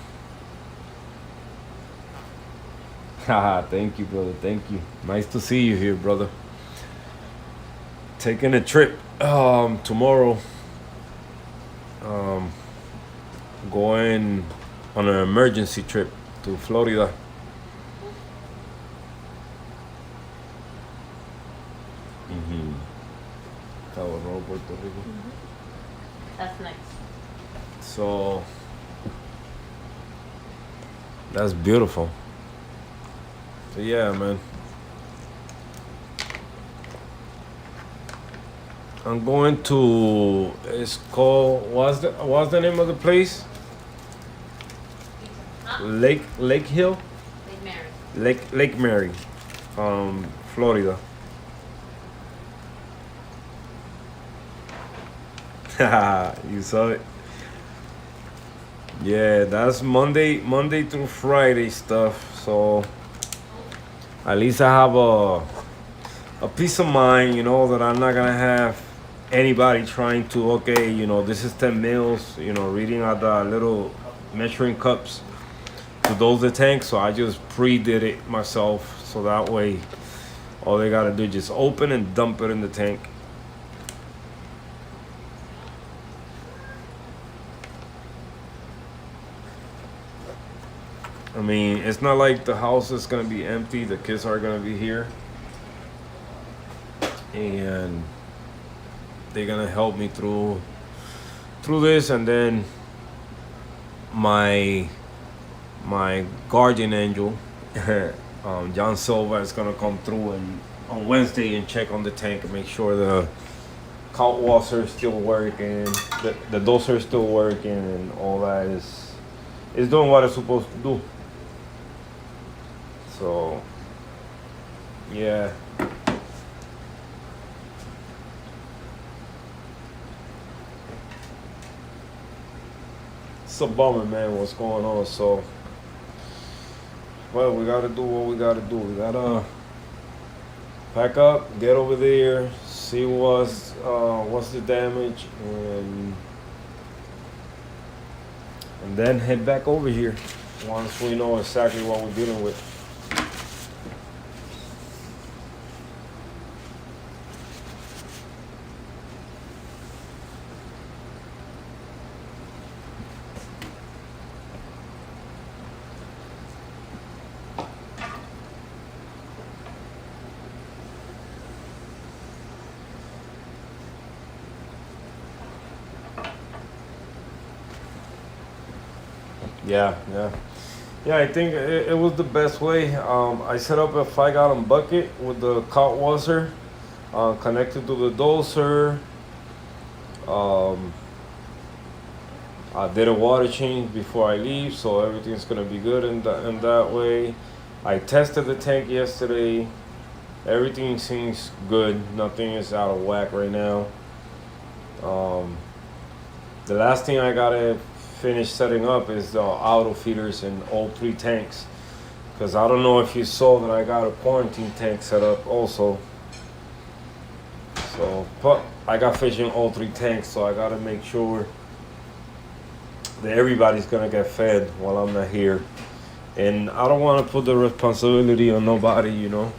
Haha, thank you, brother. Thank you. Nice to see you here, brother. Taking a trip tomorrow. Going on an emergency trip to Florida. Puerto Rico. That's nice. So that's beautiful. So yeah, man. I'm going to. It's called. What's the name of the place? Huh? Lake Hill. Lake Mary. Lake Mary, Florida. You saw it. Yeah, that's Monday through Friday stuff. So at least I have a peace of mind, that I'm not gonna have anybody trying to, okay, this is 10 mils, reading out the little measuring cups to dose the tank. So I just pre-did it myself, so that way all they gotta do is just open and dump it in the tank. I mean, it's not like the house is gonna be empty. The kids are gonna be here, and they're gonna help me through this. And then my guardian angel, John Silva is gonna come through and on Wednesday and check on the tank and make sure the Kaltwasser is still working, the doser is still working, and all that is doing what it's supposed to do. So, yeah. It's a bummer, man, what's going on. So, well, we gotta do what we gotta do. We gotta pack up, get over there, see what's the damage, and then head back over here once we know exactly what we're dealing with. Yeah. I think it was the best way. I set up a 5-gallon bucket with the Kaltwasser connected to the doser. I did a water change before I leave, so everything's gonna be good in that way. I tested the tank yesterday. Everything seems good. Nothing is out of whack right now. The last thing I gotta finish setting up is the auto feeders in all 3 tanks, because I don't know if you saw that I got a quarantine tank set up also. So, but I got fish in all 3 tanks, so I gotta make sure that everybody's gonna get fed while I'm not here. And I don't want to put the responsibility on nobody, you know.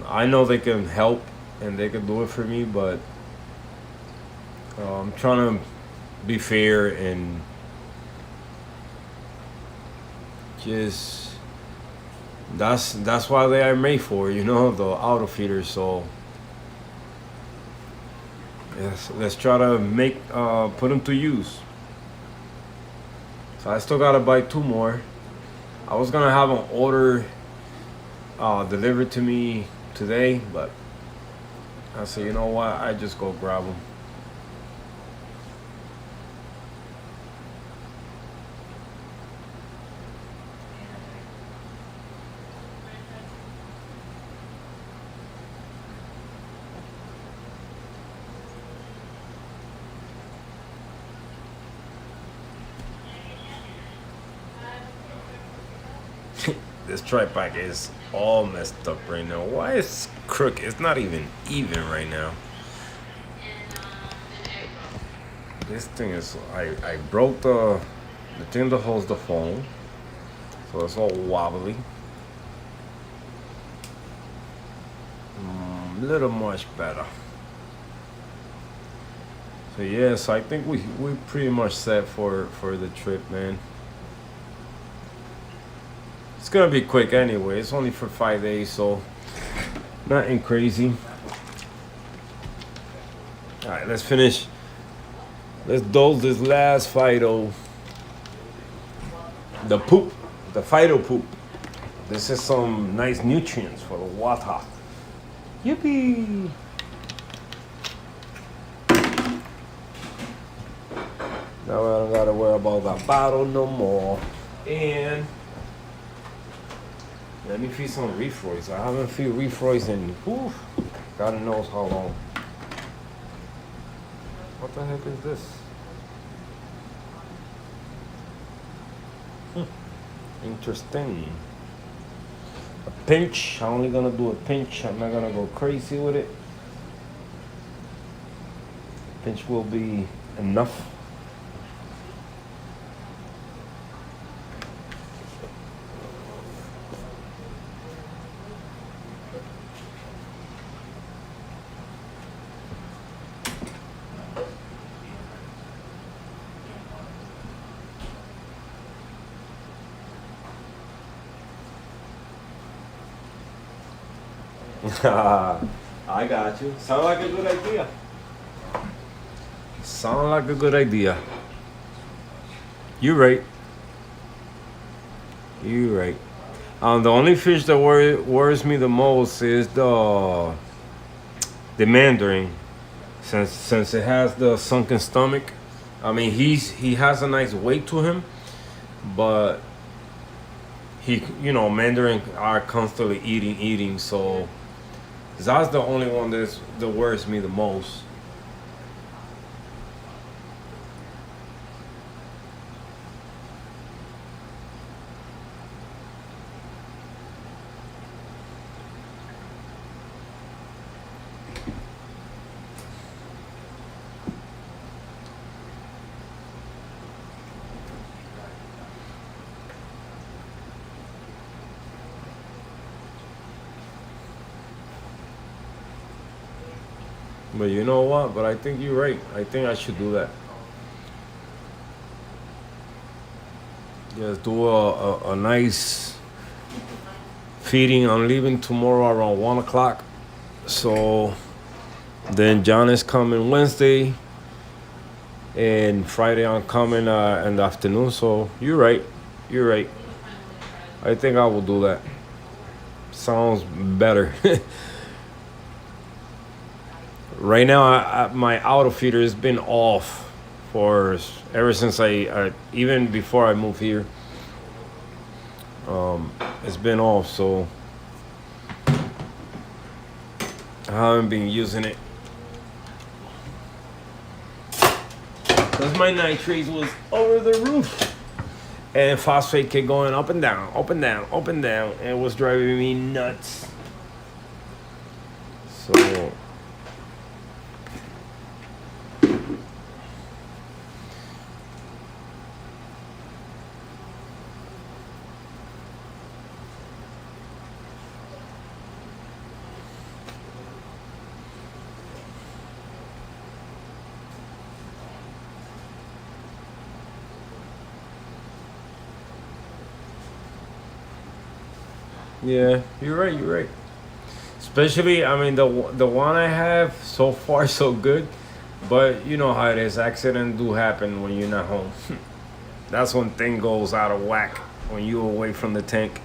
I know they can help and they can do it for me, but I'm trying to be fair and just that's why they are made for, you know, the auto feeders. So yes, let's try to make put them to use. So I still gotta buy 2 more. I was gonna have an order delivered to me today, but I said, you know what, I just go grab them. This tripod is all messed up right now. Why is crooked? It's not even right now. This thing is, I broke the thing that holds the phone, so it's all wobbly. Little much better. So yes, I think we pretty much set for the trip, man. It's gonna be quick anyway. It's only for 5 days, so nothing crazy. All right, let's finish. Let's dose this last Fido. The poop, the Fido poop. This is some nice nutrients for the water. Yippee! Now I don't gotta worry about that bottle no more. And let me feed some reef roys. I haven't feed reef roys in God knows how long. What the heck is this? Interesting. A pinch. I'm only gonna do a pinch. I'm not gonna go crazy with it. Pinch will be enough. I got you. Sound like a good idea. Sound like a good idea. You're right. You're right. The only fish that worries me the most is the mandarin, since it has the sunken stomach. I mean, he has a nice weight to him, but mandarin are constantly eating. So that's the only one that worries me the most. But you know what? But I think you're right. I think I should do that. Just do a nice feeding. I'm leaving tomorrow around 1 o'clock. So then John is coming Wednesday, and Friday I'm coming in the afternoon. So you're right. You're right. I think I will do that. Sounds better. Right now, my auto feeder has been off for ever since I even before I moved here. It's been off, so I haven't been using it. Because my nitrates was over the roof. And phosphate kept going up and down, up and down, up and down. And it was driving me nuts. So yeah, you're right. You're right. Especially, I mean, the one I have so far so good, but you know how it is. Accidents do happen when you're not home. That's when thing goes out of whack when you're away from the tank.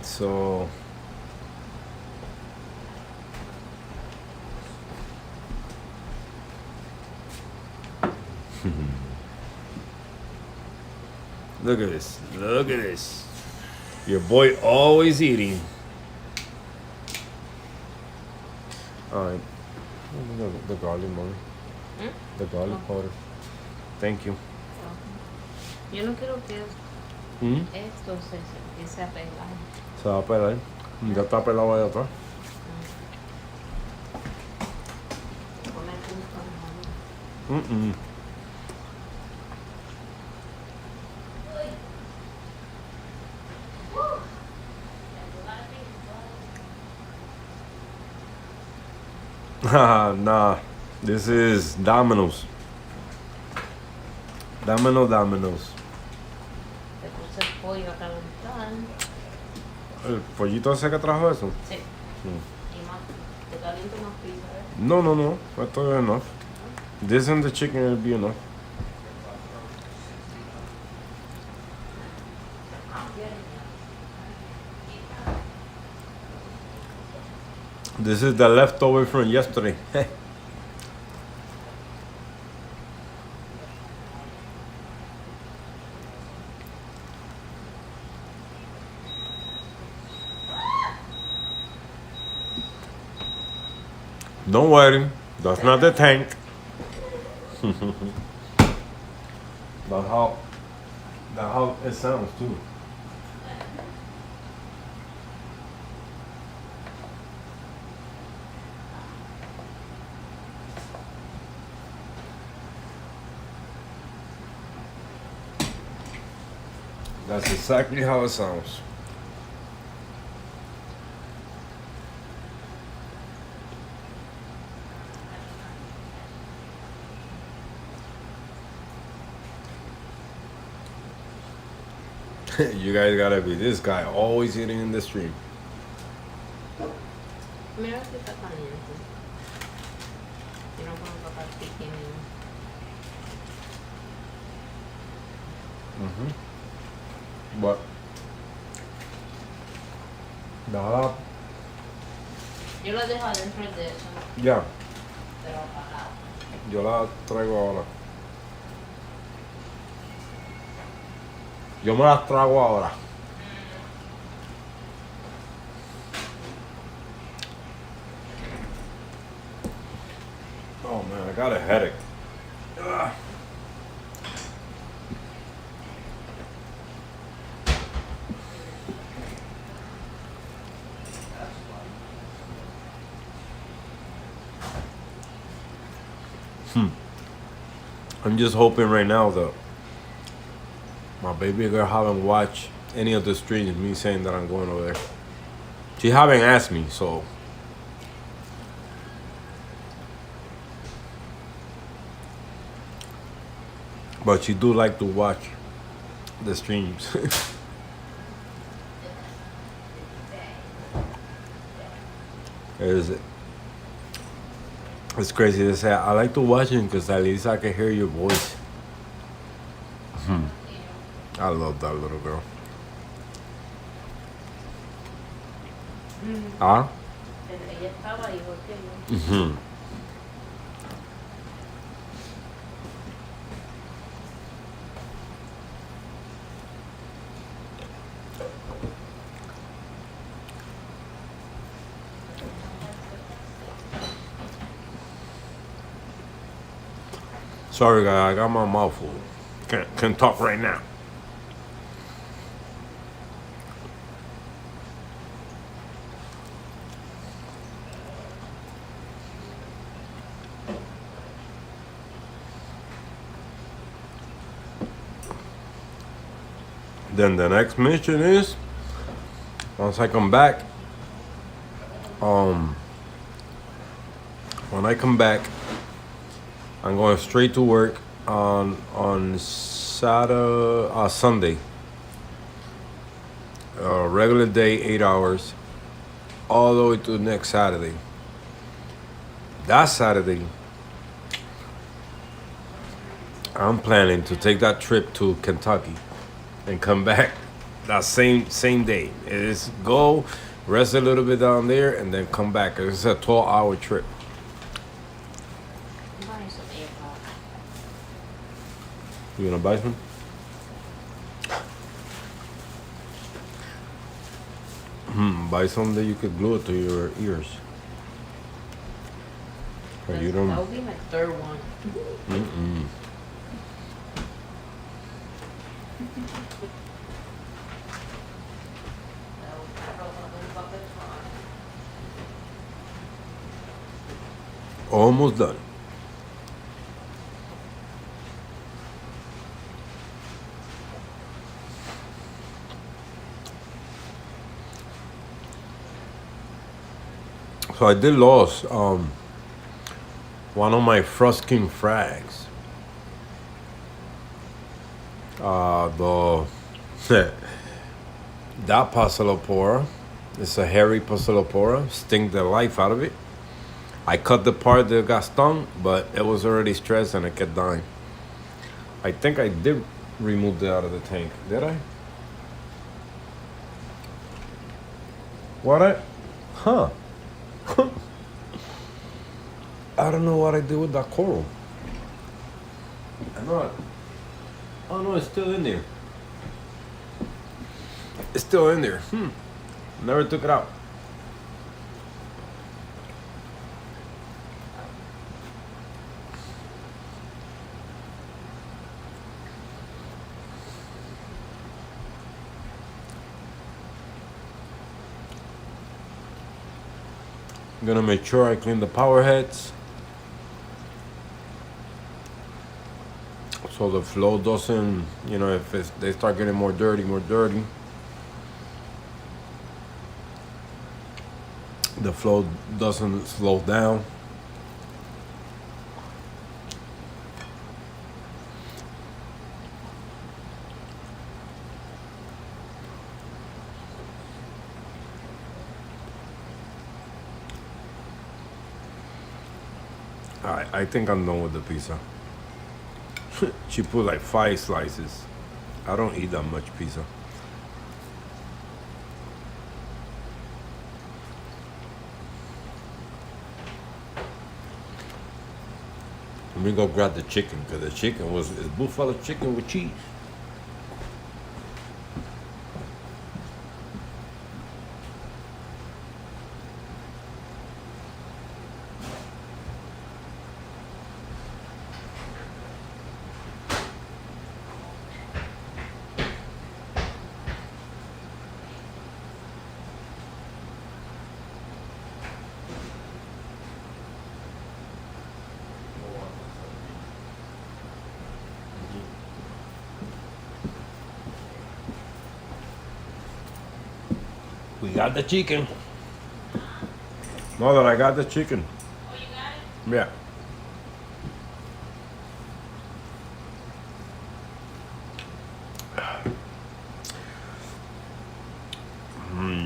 So look at this. Look at this. Your boy always eating. All right. The garlic money. The garlic powder. Thank you. Yo no quiero que esto se empiece a pegar. Se va a pelar. Ya está pelado allá atrás. Pone punto, ¿no? Nah, this is Domino's. Domino's. Te puse el pollo a calentar. ¿El pollito ese que trajo eso? Sí. Y más. Te caliento más pizza, ¿eh? No. I thought enough. This and the chicken will be enough. This is the leftover from yesterday. Don't worry, that's not the tank. That's how it sounds too. That's exactly how it sounds. You guys gotta be this guy always eating in the stream. Mira si está caliente. Yo no puedo tocar pequeño. But nada, Yo lo dejo adentro de eso, ya, pero apagado. yo la traigo ahora. Yo me las trago ahora. Oh man, I got a headache. Ugh. I'm just hoping right now that my baby girl haven't watched any of the streams, me saying that I'm going over there. She haven't asked me, so. But she do like to watch the streams. It's crazy to say. I like to watch it because at least I can hear your voice. I love that little girl. Huh? Ella estaba igual que yo. Sorry, guys, I got my mouth full. Can't talk right now. Then the next mission is once I come back. When I come back, I'm going straight to work on Sunday. Regular day, 8 hours, all the way to next Saturday. That Saturday, I'm planning to take that trip to Kentucky and come back that same day. It is go, rest a little bit down there, and then come back. It's a 12-hour trip. I'm buying some AirPods. You gonna buy some? Buy some that you could glue it to your ears. Or you don't. That would be my third one. Almost done. So I did lose one of my Frosking frags. That Passalopora, it's a hairy Passalopora, sting the life out of it. I cut the part that got stung, but it was already stressed and it kept dying. I think I did remove that out of the tank. Did I? What? Huh. I don't know what I did with that coral. I know it. Oh no, it's still in there. It's still in there. Never took it out. I'm gonna make sure I clean the power heads so the flow doesn't, if they start getting more dirty, the flow doesn't slow down. I think I'm done with the pizza. She put like 5 slices. I don't eat that much pizza. Let me go grab the chicken, because the chicken is buffalo chicken with cheese. We got the chicken. Mother, I got the chicken. Oh, you got it? Yeah.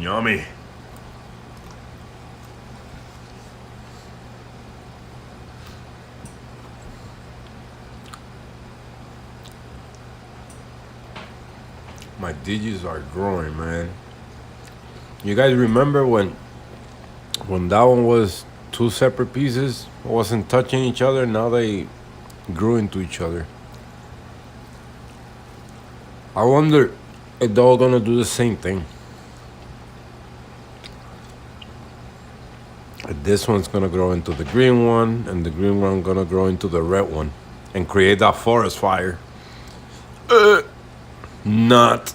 Yummy. My digits are growing, man. You guys remember when that one was two separate pieces, wasn't touching each other? Now they grew into each other. I wonder if they're all gonna do the same thing. This one's gonna grow into the green one, and the green one gonna grow into the red one, and create that forest fire. Not.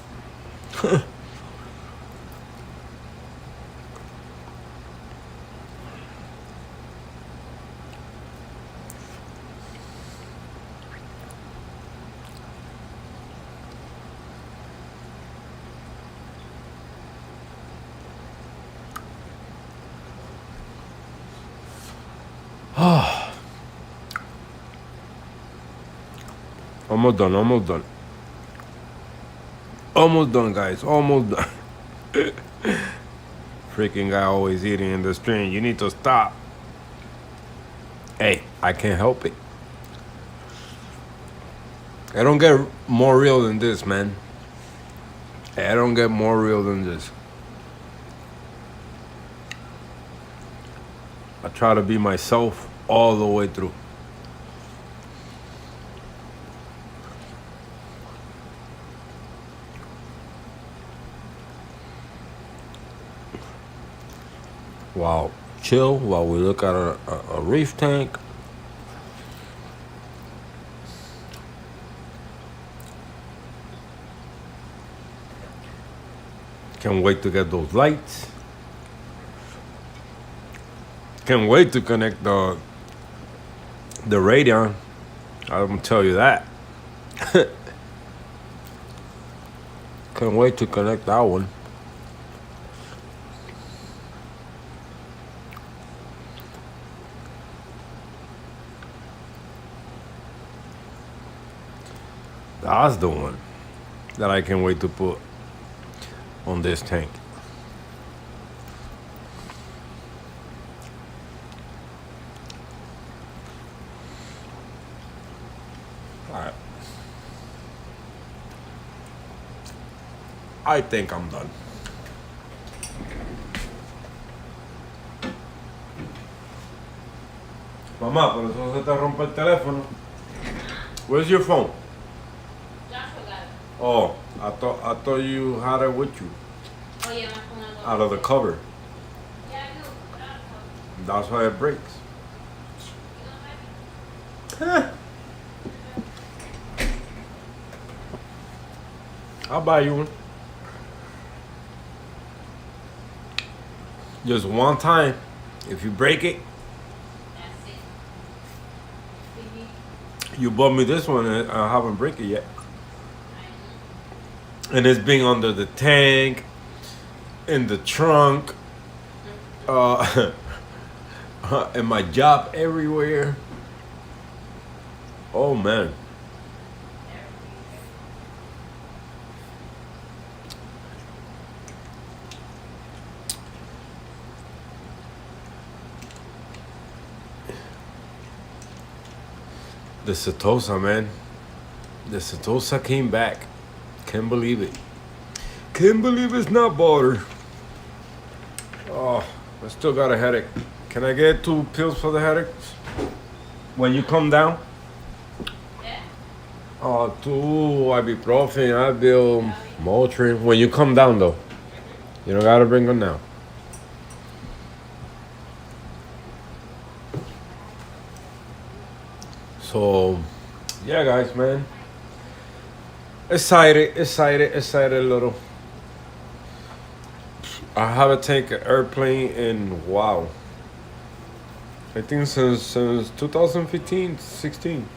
Almost done, almost done. Almost done, guys, almost done. Freaking guy always eating in the stream. You need to stop. Hey, I can't help it. I don't get more real than this, man. I don't get more real than this. I try to be myself all the way through. While chill, while we look at a reef tank. Can't wait to get those lights. Can't wait to connect the radio. I'm gonna tell you that. Can't wait to connect that one. That's the one that I can't wait to put on this tank. All right. I think I'm done. Mamá, por eso se te rompe el teléfono. Where's your phone? Oh, I thought you had it with you. Oh, yeah, my phone. Out of the cover. Yeah, I do. That's why it breaks. I'll buy you one. Just one time. If you break it, That's it. you bought me this one and I haven't break it yet. And it's being under the tank, in the trunk, in my job, everywhere. Oh man. The Setosa, man. The Setosa came back. Can't believe it. Can't believe it's not butter. Oh, I still got a headache. Can I get 2 pills for the headaches? When you come down? Yeah. Oh, 2 ibuprofen, Advil, Motrin. When you come down though. You don't gotta bring them now. So, yeah guys, man. Excited a little. I haven't taken an airplane in wow. I think since 2015, 16.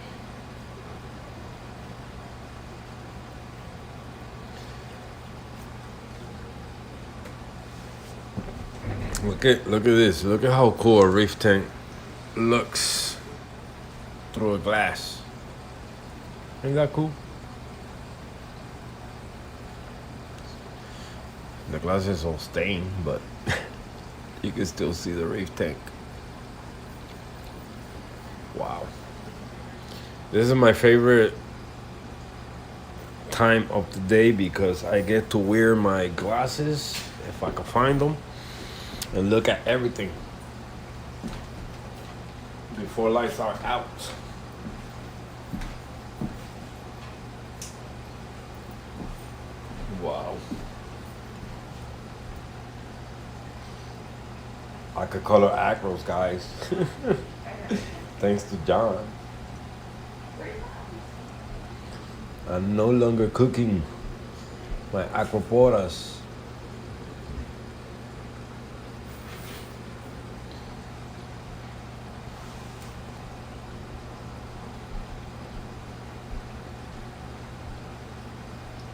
Look at this. Look at how cool a reef tank looks through a glass. Ain't that cool? The glass is all stained, but you can still see the reef tank. Wow. This is my favorite time of the day because I get to wear my glasses, if I can find them, and look at everything before lights are out. Wow. I could color acros, guys. Thanks to John. I'm no longer cooking my aquaporas.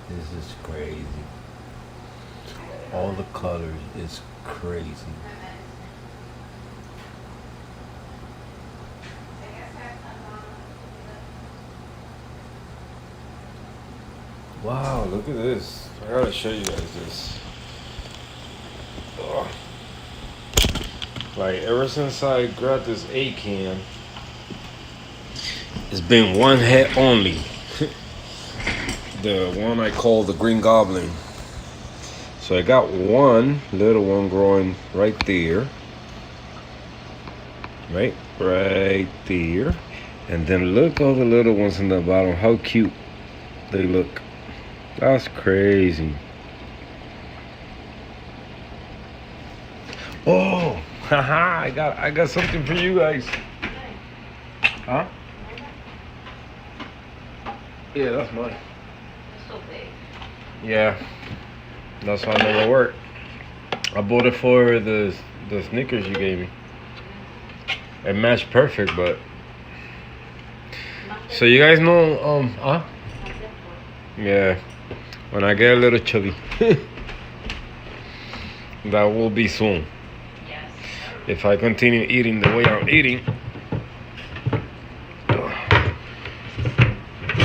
This is crazy. All the colors is crazy. Wow, look at this. I gotta show you guys this. Ugh. Like, ever since I grabbed this A can, it's been one head only. The one I call the Green Goblin. So I got one little one growing right there. Right there. And then look all the little ones in the bottom, how cute they look. That's crazy. Oh, haha, I got something for you guys. Huh? Yeah, that's mine. It's so big. Yeah, that's why I never work. I bought it for the sneakers you gave me. It matched perfect, but so you guys know, huh? Yeah. When I get a little chubby. That will be soon. Yes. If I continue eating the way I'm eating.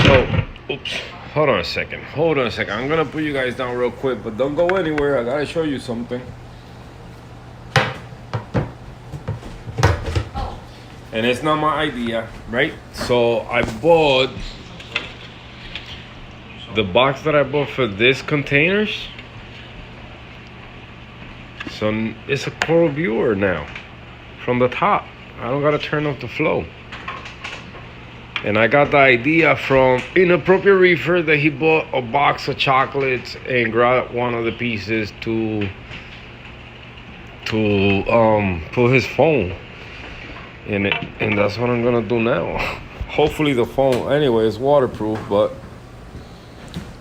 So, oops. Hold on a second. I'm gonna put you guys down real quick, but don't go anywhere. I gotta show you something. Oh. And it's not my idea, right? So I bought the box that I bought for this containers. So it's a coral viewer now from the top. I don't gotta turn off the flow. And I got the idea from Inappropriate Reefer that he bought a box of chocolates and grabbed one of the pieces to put his phone in it, and that's what I'm gonna do now. Hopefully the phone anyway is waterproof, but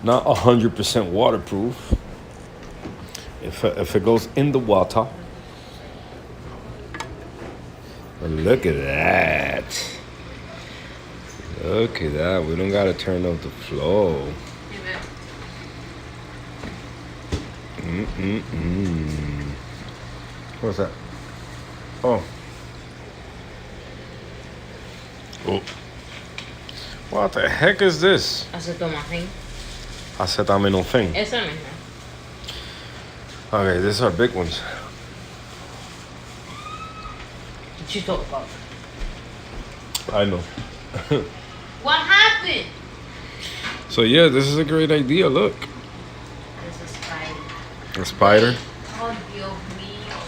not 100% waterproof. If it goes in the water. But look at that. Look at that. We don't gotta turn off the flow. What's that? Oh. Oh. What the heck is this? Acetaminophen. Acetaminophen. Esa misma. Okay, these are big ones. What you talk about? I know. What happened? So yeah, this is a great idea. Look, There's a spider. a spider. Oh, Dios mío.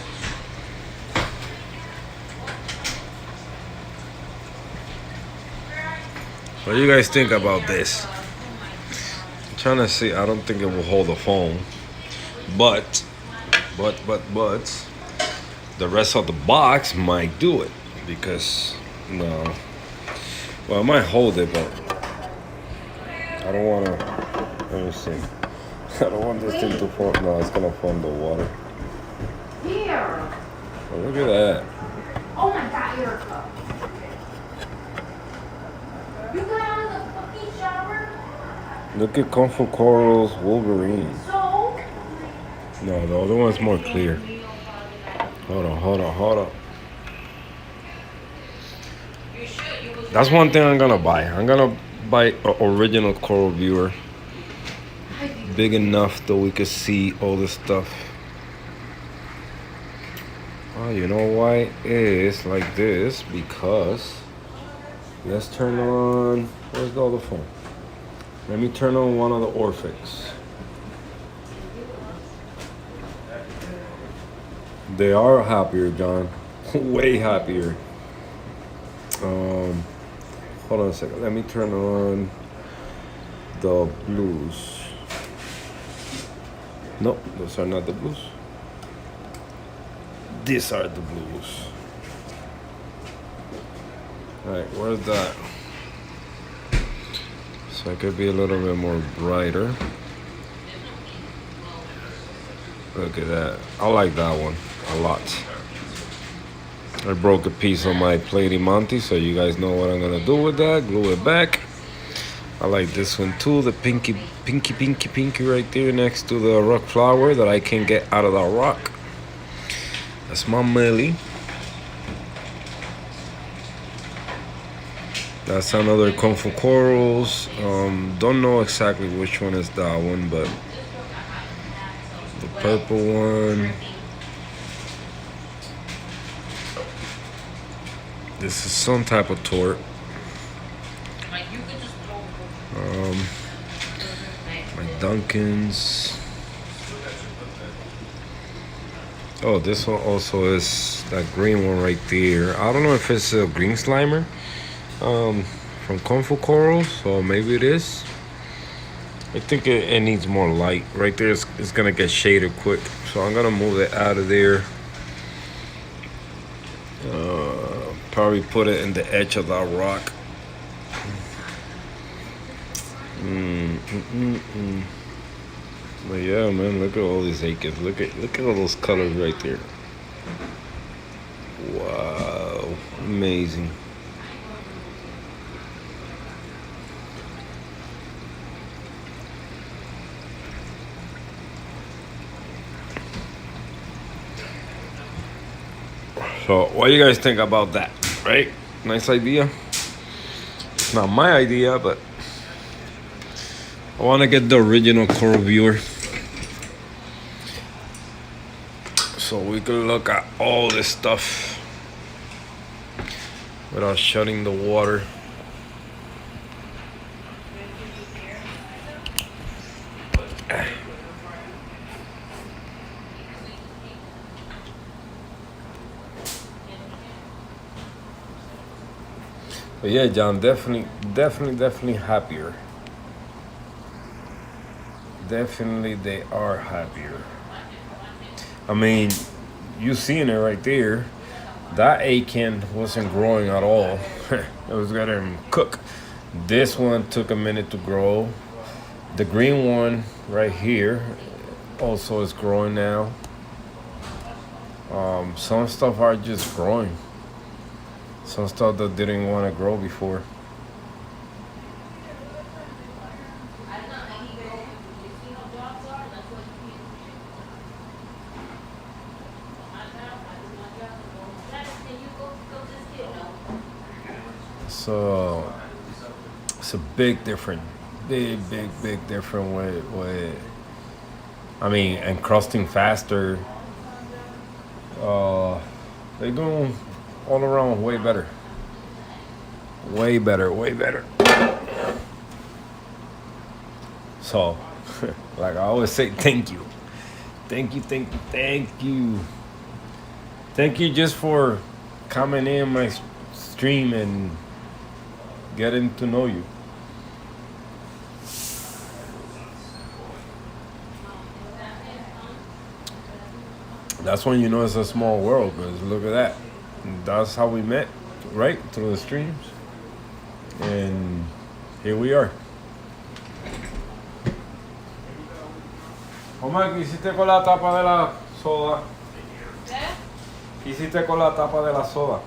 What do you guys think about this? I'm trying to see. I don't think it will hold the phone, but the rest of the box might do it because no. Well, I might hold it, but I don't want to. Let me see. I don't want this thing to fall. No, it's gonna fall in the water. Here. Oh, look at that. Oh my God, Erica. You got out of the fucking shower? Look at Kung Fu Coral's Wolverine. So? No, the other one's more clear. Hold on. That's one thing I'm gonna buy. I'm gonna buy an original Coral viewer. Big enough that we could see all this stuff. Oh, you know why it is like this? Because let's turn on. Where's the other phone? Let me turn on one of the Orphics. They are happier, John. Way happier. Hold on a second. Let me turn on the blues. Nope, those are not the blues. These are the blues. Alright, where's that? So it could be a little bit more brighter. Look at that. I like that one a lot. I broke a piece of my Plady Monty, so you guys know what I'm gonna do with that. Glue it back. I like this one too, the pinky right there next to the rock flower that I can't get out of that rock. That's my Millie. That's another Kung Fu Corals. Don't know exactly which one is that one, but the purple one. This is some type of tort. My Duncans. Oh, this one also is that green one right there. I don't know if it's a green slimer from Kung Fu Corals, so maybe it is. I think it needs more light. Right there, it's gonna get shaded quick, so I'm gonna move it out of there. Probably put it in the edge of that rock. But yeah, man, look at all these acres. Look at all those colors right there. Wow, amazing. So, what do you guys think about that? Right? Nice idea. It's not my idea, but I want to get the original Coral viewer so we can look at all this stuff without shutting the water. But yeah, John, definitely happier. Definitely they are happier. I mean, you seeing it right there. That acan wasn't growing at all. It was gonna cook. This one took a minute to grow. The green one right here also is growing now. Some stuff are just growing. Some stuff that didn't want to grow before. So it's a big different, big different way. I mean, encrusting faster. They're doing all around way better. Way better. So, like I always say, thank you. Thank you, thank you, thank you. Thank you just for coming in my stream and getting to know you. That's when you know it's a small world, because look at that. That's how we met, right? Through the streams. And here we are. Omar, ¿qué hiciste con la tapa de la soda? ¿Qué hiciste con la tapa de la soda?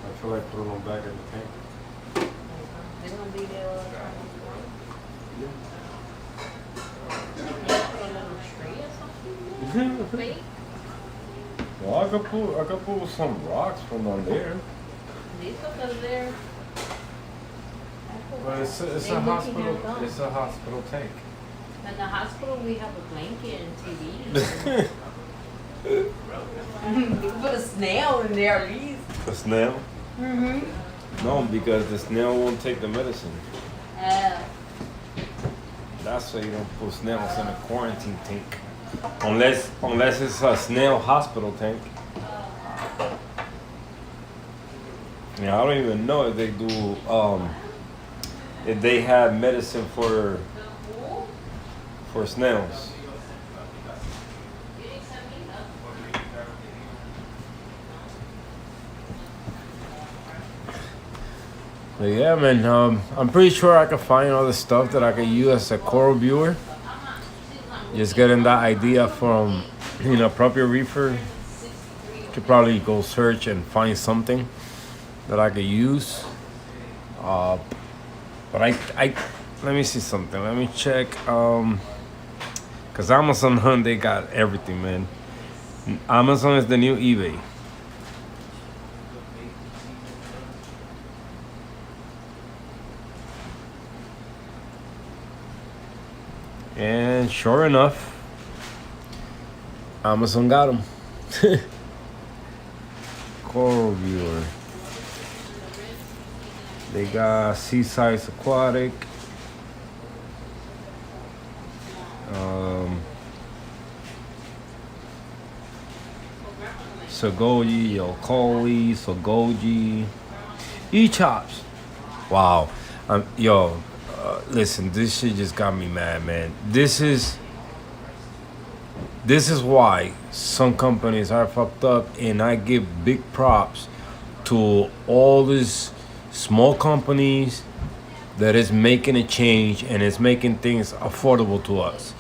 I feel like putting them back in the tank. They're gonna be there all the time. Yeah. A little tree or something? Fake? Well, I could pull some rocks from on there. These are there. But it's a hospital. It's a hospital tank. In the hospital, we have a blanket and TV. You put a snail in there at least. A snail? Mm-hmm. No, because the snail won't take the medicine. That's why you don't put snails in a quarantine tank. Unless it's a snail hospital tank. Yeah, I don't even know if they do if they have medicine for snails. But yeah, man, I'm pretty sure I could find all the stuff that I could use as a coral viewer. Just getting that idea from, Proper Reefer. Could probably go search and find something that I could use. But I let me see something. Let me check. Cause Amazon Hunt, they got everything, man. Amazon is the new eBay. And sure enough, Amazon got them. Coral viewer. They got Seaside Aquatic. Sogoji, Yokoi, Sogoji. E-chops. Wow. Listen, this shit just got me mad, man. This is why some companies are fucked up, and I give big props to all these small companies that is making a change and is making things affordable to us.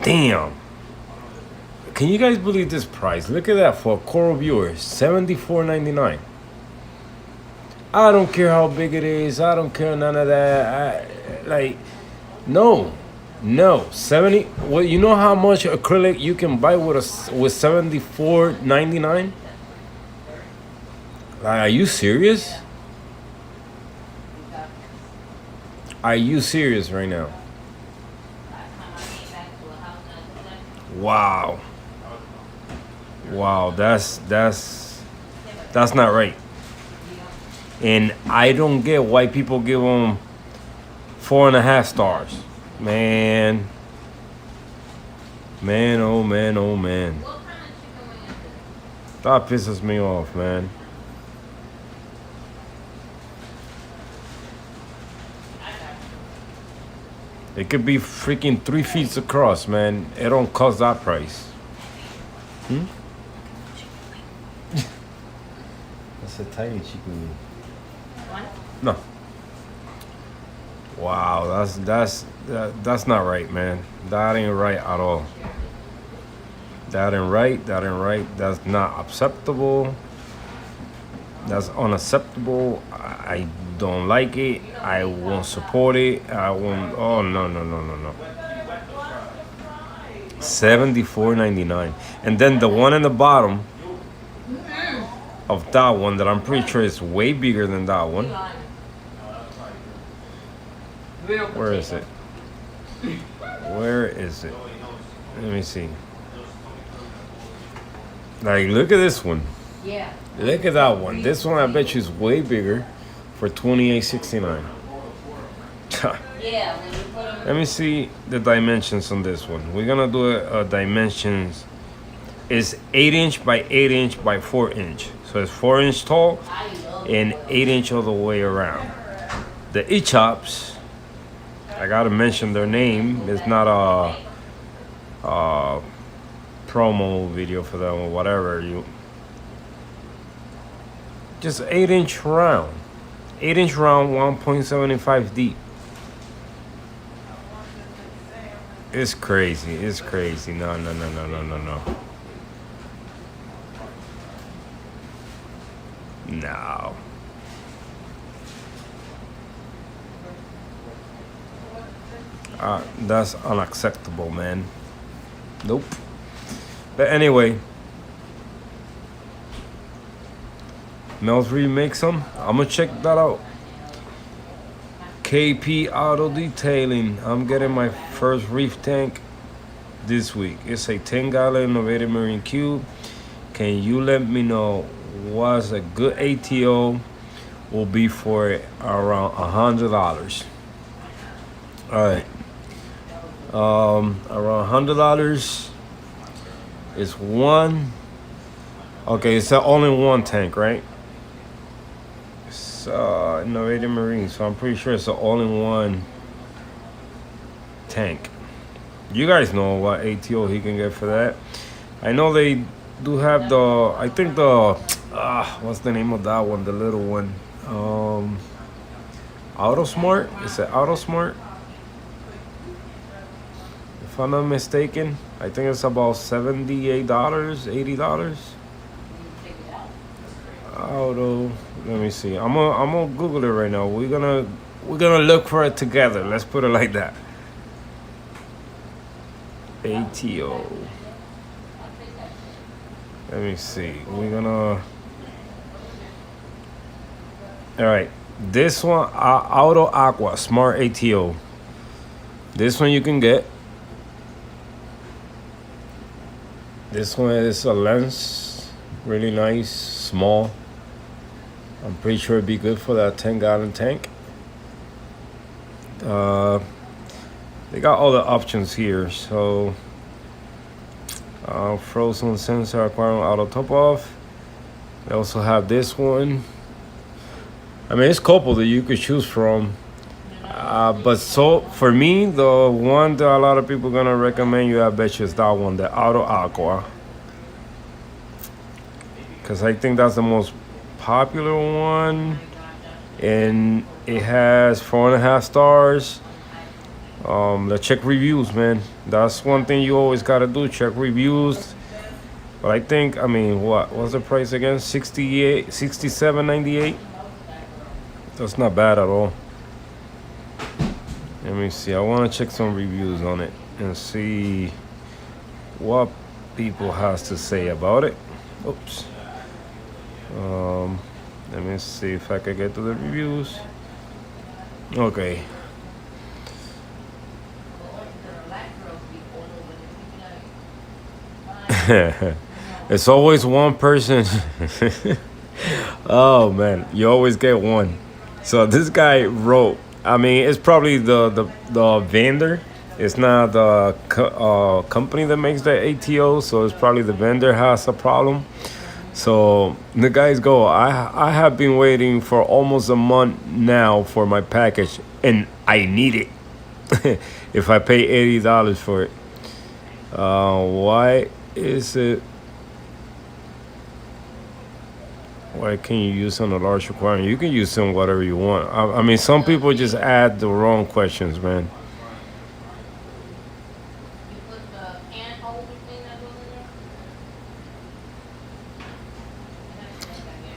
Damn. Can you guys believe this price? Look at that for a coral viewer, $74.99. I don't care how big it is. I don't care none of that. No, 70. Well, you know how much acrylic you can buy with $74.99? Are you serious? Are you serious right now? Wow, that's not right. And I don't get why people give them 4.5 stars. Man, oh man. That pisses me off, man. It could be freaking 3 feet across, man. It don't cost that price. That's a tiny chicken. No. Wow, that's not right, man. That ain't right at all. That ain't right. That's not acceptable. That's unacceptable. I don't like it. I won't support it. I won't. Oh no. $74.99. And then the one in the bottom of that one that I'm pretty sure is way bigger than that one. Where is it? Where is it? Let me see. Like, look at this one. Yeah. Look at that one. This one I bet you is way bigger for $28.69. Yeah. Let me see the dimensions on this one. We're gonna do a dimensions. It's 8" by 8" by 4". So it's 4" tall and 8" all the way around. The E-chops, I gotta mention their name. It's not a promo video for them or whatever. You just 8" round, 8" round, 1.75 deep. It's crazy. It's crazy. No. No. That's unacceptable, man. Nope. But anyway, Mel's remakes them. I'm gonna check that out. KP Auto Detailing. I'm getting my first reef tank this week. It's a 10-gallon innovative marine cube. Can you let me know what's a good ATO will be for it? Around $100. All right. Around $100 is one. Okay, it's only one tank, right? It's innovative marine, so I'm pretty sure it's the only one tank. You guys know what ATO he can get for that. I know they do have the, I think the what's the name of that one, the little one, Auto Smart. Is it Auto Smart? If I'm not mistaken, I think it's about $78, $80. Auto, let me see. I'm gonna Google it right now. We're gonna look for it together. Let's put it like that. ATO. Let me see. We're gonna. All right. This one, Auto Aqua Smart ATO. This one you can get. This one is a lens, really nice, small. I'm pretty sure it'd be good for that 10-gallon tank. They got all the options here. So, frozen sensor aquarium auto top off. They also have this one. I mean, it's a couple that you could choose from. But so for me, the one that a lot of people gonna recommend you, I bet you, is that one, the Auto Aqua, because I think that's the most popular one, and it has 4.5 stars. Let's check reviews, man. That's one thing you always gotta do, check reviews. But I think, I mean, what's the price again? $67.98. That's not bad at all. Let me see. I want to check some reviews on it and see what people has to say about it. Oops. Let me see if I can get to the reviews. Okay. It's always one person. Oh man, you always get one. So this guy wrote, I mean, it's probably the vendor. It's not the company that makes the ATO, so it's probably the vendor has a problem. So the guys go, I have been waiting for almost a month now for my package, and I need it. If I pay $80 for it, why is it? Why can you use on a large aquarium? You can use on whatever you want. I mean, some people just add the wrong questions, man.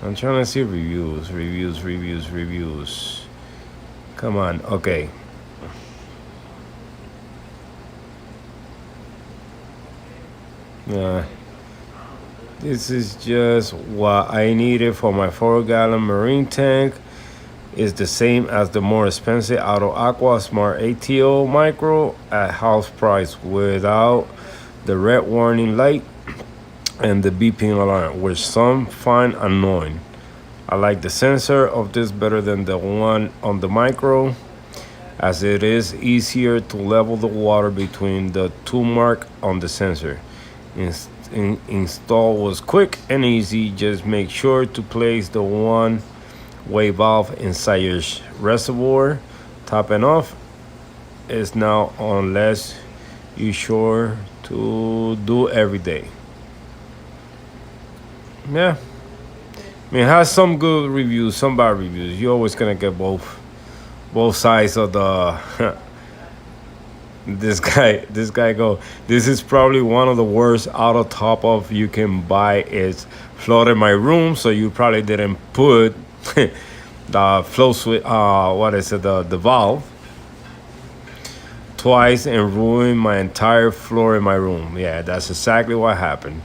I'm trying to see reviews. Come on, okay. This is just what I needed for my 4-gallon marine tank. It's the same as the more expensive Auto Aqua Smart ATO Micro at house price without the red warning light and the beeping alarm, which some find annoying. I like the sensor of this better than the one on the Micro, as it is easier to level the water between the two mark on the sensor. Install was quick and easy. Just make sure to place the one-way valve inside your reservoir. Topping off is now unless you sure to do every day. Yeah, I mean, it has some good reviews, some bad reviews. You're always gonna get both sides of the this guy go, this is probably one of the worst auto top off you can buy. It's flooded my room, so you probably didn't put the flow switch, the valve twice and ruined my entire floor in my room. Yeah, that's exactly what happened.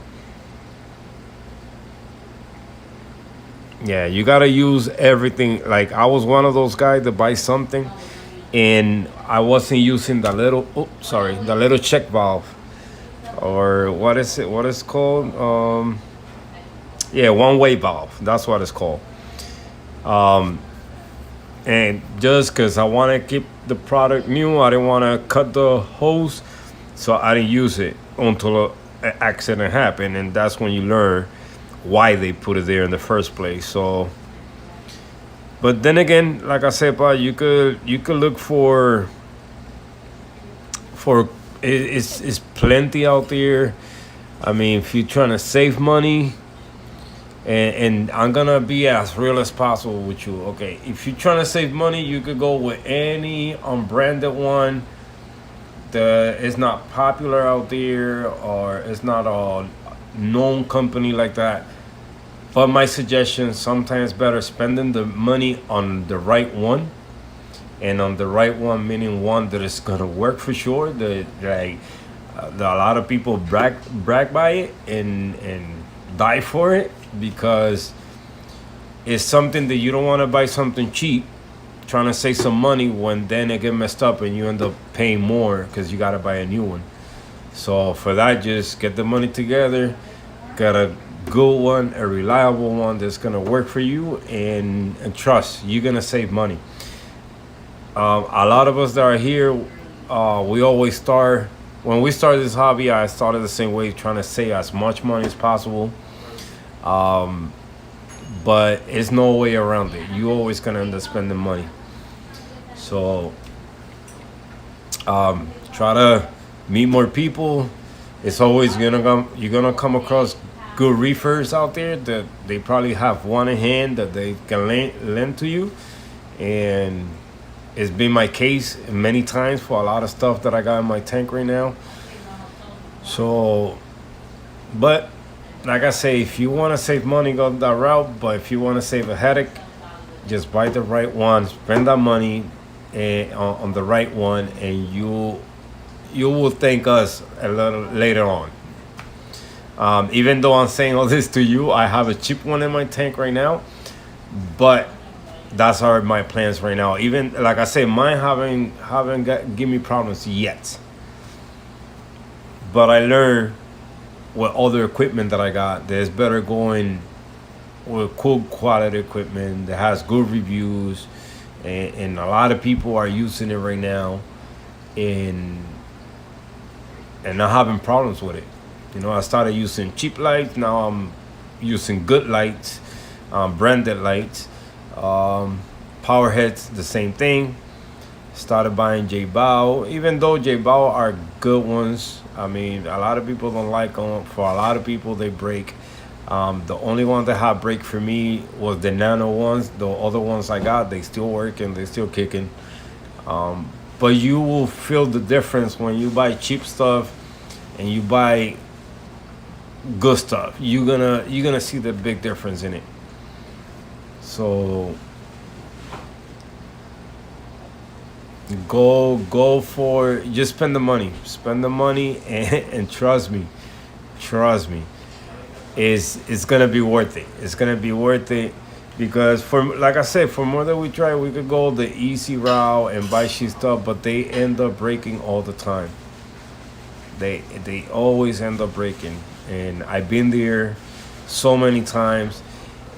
Yeah, you gotta use everything. Like, I was one of those guys that buy something and I wasn't using the little check valve, or what is it called? One-way valve. That's what it's called. And just because I want to keep the product new, I didn't want to cut the hose, so I didn't use it until an accident happened, and that's when you learn why they put it there in the first place. So, but then again, like I said, you could look for it's plenty out there. I mean, if you're trying to save money, and I'm gonna be as real as possible with you. Okay, if you're trying to save money, you could go with any unbranded one that is not popular out there, or it's not a known company like that. But my suggestion, sometimes better spending the money on the right one, and on the right one meaning one that is gonna work for sure. A lot of people brag by it and die for it, because it's something that you don't want to buy something cheap, trying to save some money, when then it get messed up and you end up paying more because you got to buy a new one. So for that, just get the money together, get a good one, a reliable one that's gonna work for you, and trust you're gonna save money. A lot of us that are here, we always start, when we started this hobby, I started the same way, trying to save as much money as possible. But it's no way around it. You always gonna end up spending money. So try to meet more people. It's always you're gonna come across good reefers out there that they probably have one in hand that they can lend to you, and it's been my case many times for a lot of stuff that I got in my tank right now. So, but like I say, if you want to save money, go that route. But if you want to save a headache, just buy the right one, spend that money on the right one, and you will thank us a little later on. Even though I'm saying all this to you, I have a cheap one in my tank right now, but that's are my plans right now. Even like I say, mine haven't give me problems yet, but I learned with other equipment that I got, there's better going with cool quality equipment that has good reviews, and a lot of people are using it right now, and not having problems with it. You know, I started using cheap lights. Now I'm using good lights, branded lights. Power heads, the same thing. Started buying J-Bow, even though J-Bow are good ones. I mean, a lot of people don't like them. For a lot of people, they break. The only one that had break for me was the nano ones. The other ones I got, they still work and they still kicking. But you will feel the difference when you buy cheap stuff and you buy good stuff. You're gonna see the big difference in it. So go for, just spend the money, and trust me, trust me, it's gonna be worth it. It's gonna be worth it because for like I said, for more that we try, we could go the easy route and buy cheap stuff, but they end up breaking all the time. They always end up breaking, and I've been there so many times.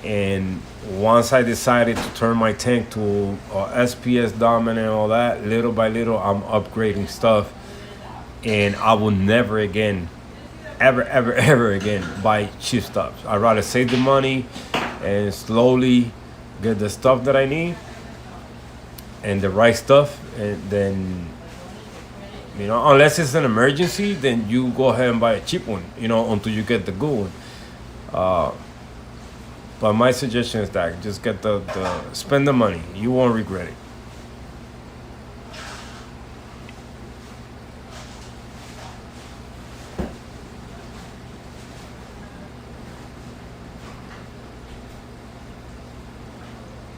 And once I decided to turn my tank to SPS dominant and all that, little by little, I'm upgrading stuff, and I will never again, ever again buy cheap stuff. I'd rather save the money and slowly get the stuff that I need and the right stuff, and then unless it's an emergency, then you go ahead and buy a cheap one, until you get the good one. But my suggestion is that just get the spend the money. You won't regret it.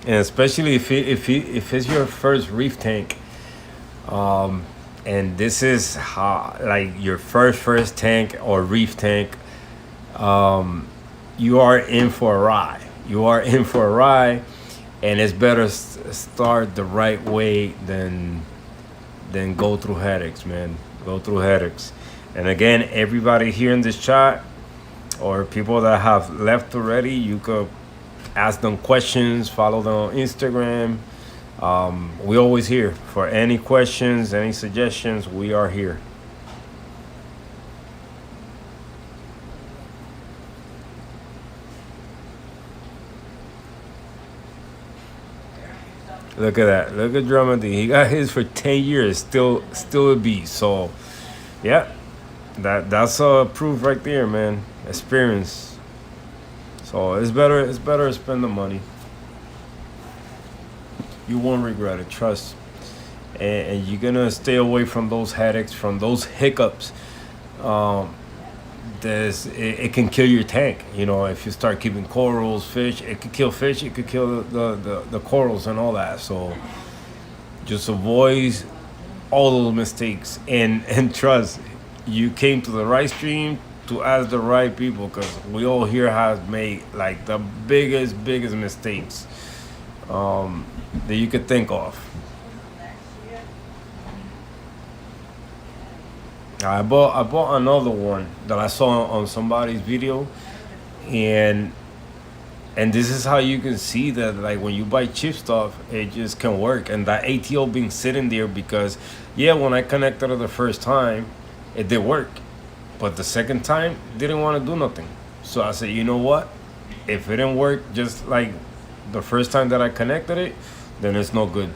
And especially if it's your first reef tank, and this is how, like, your first tank or reef tank, you are in for a ride. You are in for a ride, and it's better start the right way than go through headaches, man. Go through headaches. And again, everybody here in this chat or people that have left already, you could ask them questions, follow them on Instagram. We always here for any questions, any suggestions. We are here. Look at that. Look at Drummond. He got his for 10 years. Still a beast. So, yeah, that's a proof right there, man. Experience. So it's better to spend the money. You won't regret it. Trust. And you're gonna stay away from those headaches, from those hiccups. It can kill your tank. If you start keeping corals, fish, it could kill fish. It could kill the corals and all that. So just avoid all those mistakes and trust. You came to the right stream to ask the right people, because we all here have made like the biggest mistakes that you could think of. I bought another one that I saw on somebody's video, and this is how you can see that, like, when you buy cheap stuff, it just can work. And that ATO being sitting there, because when I connected it the first time, it did work, but the second time didn't want to do nothing. So I said, you know what? If it didn't work just like the first time that I connected it, then it's no good.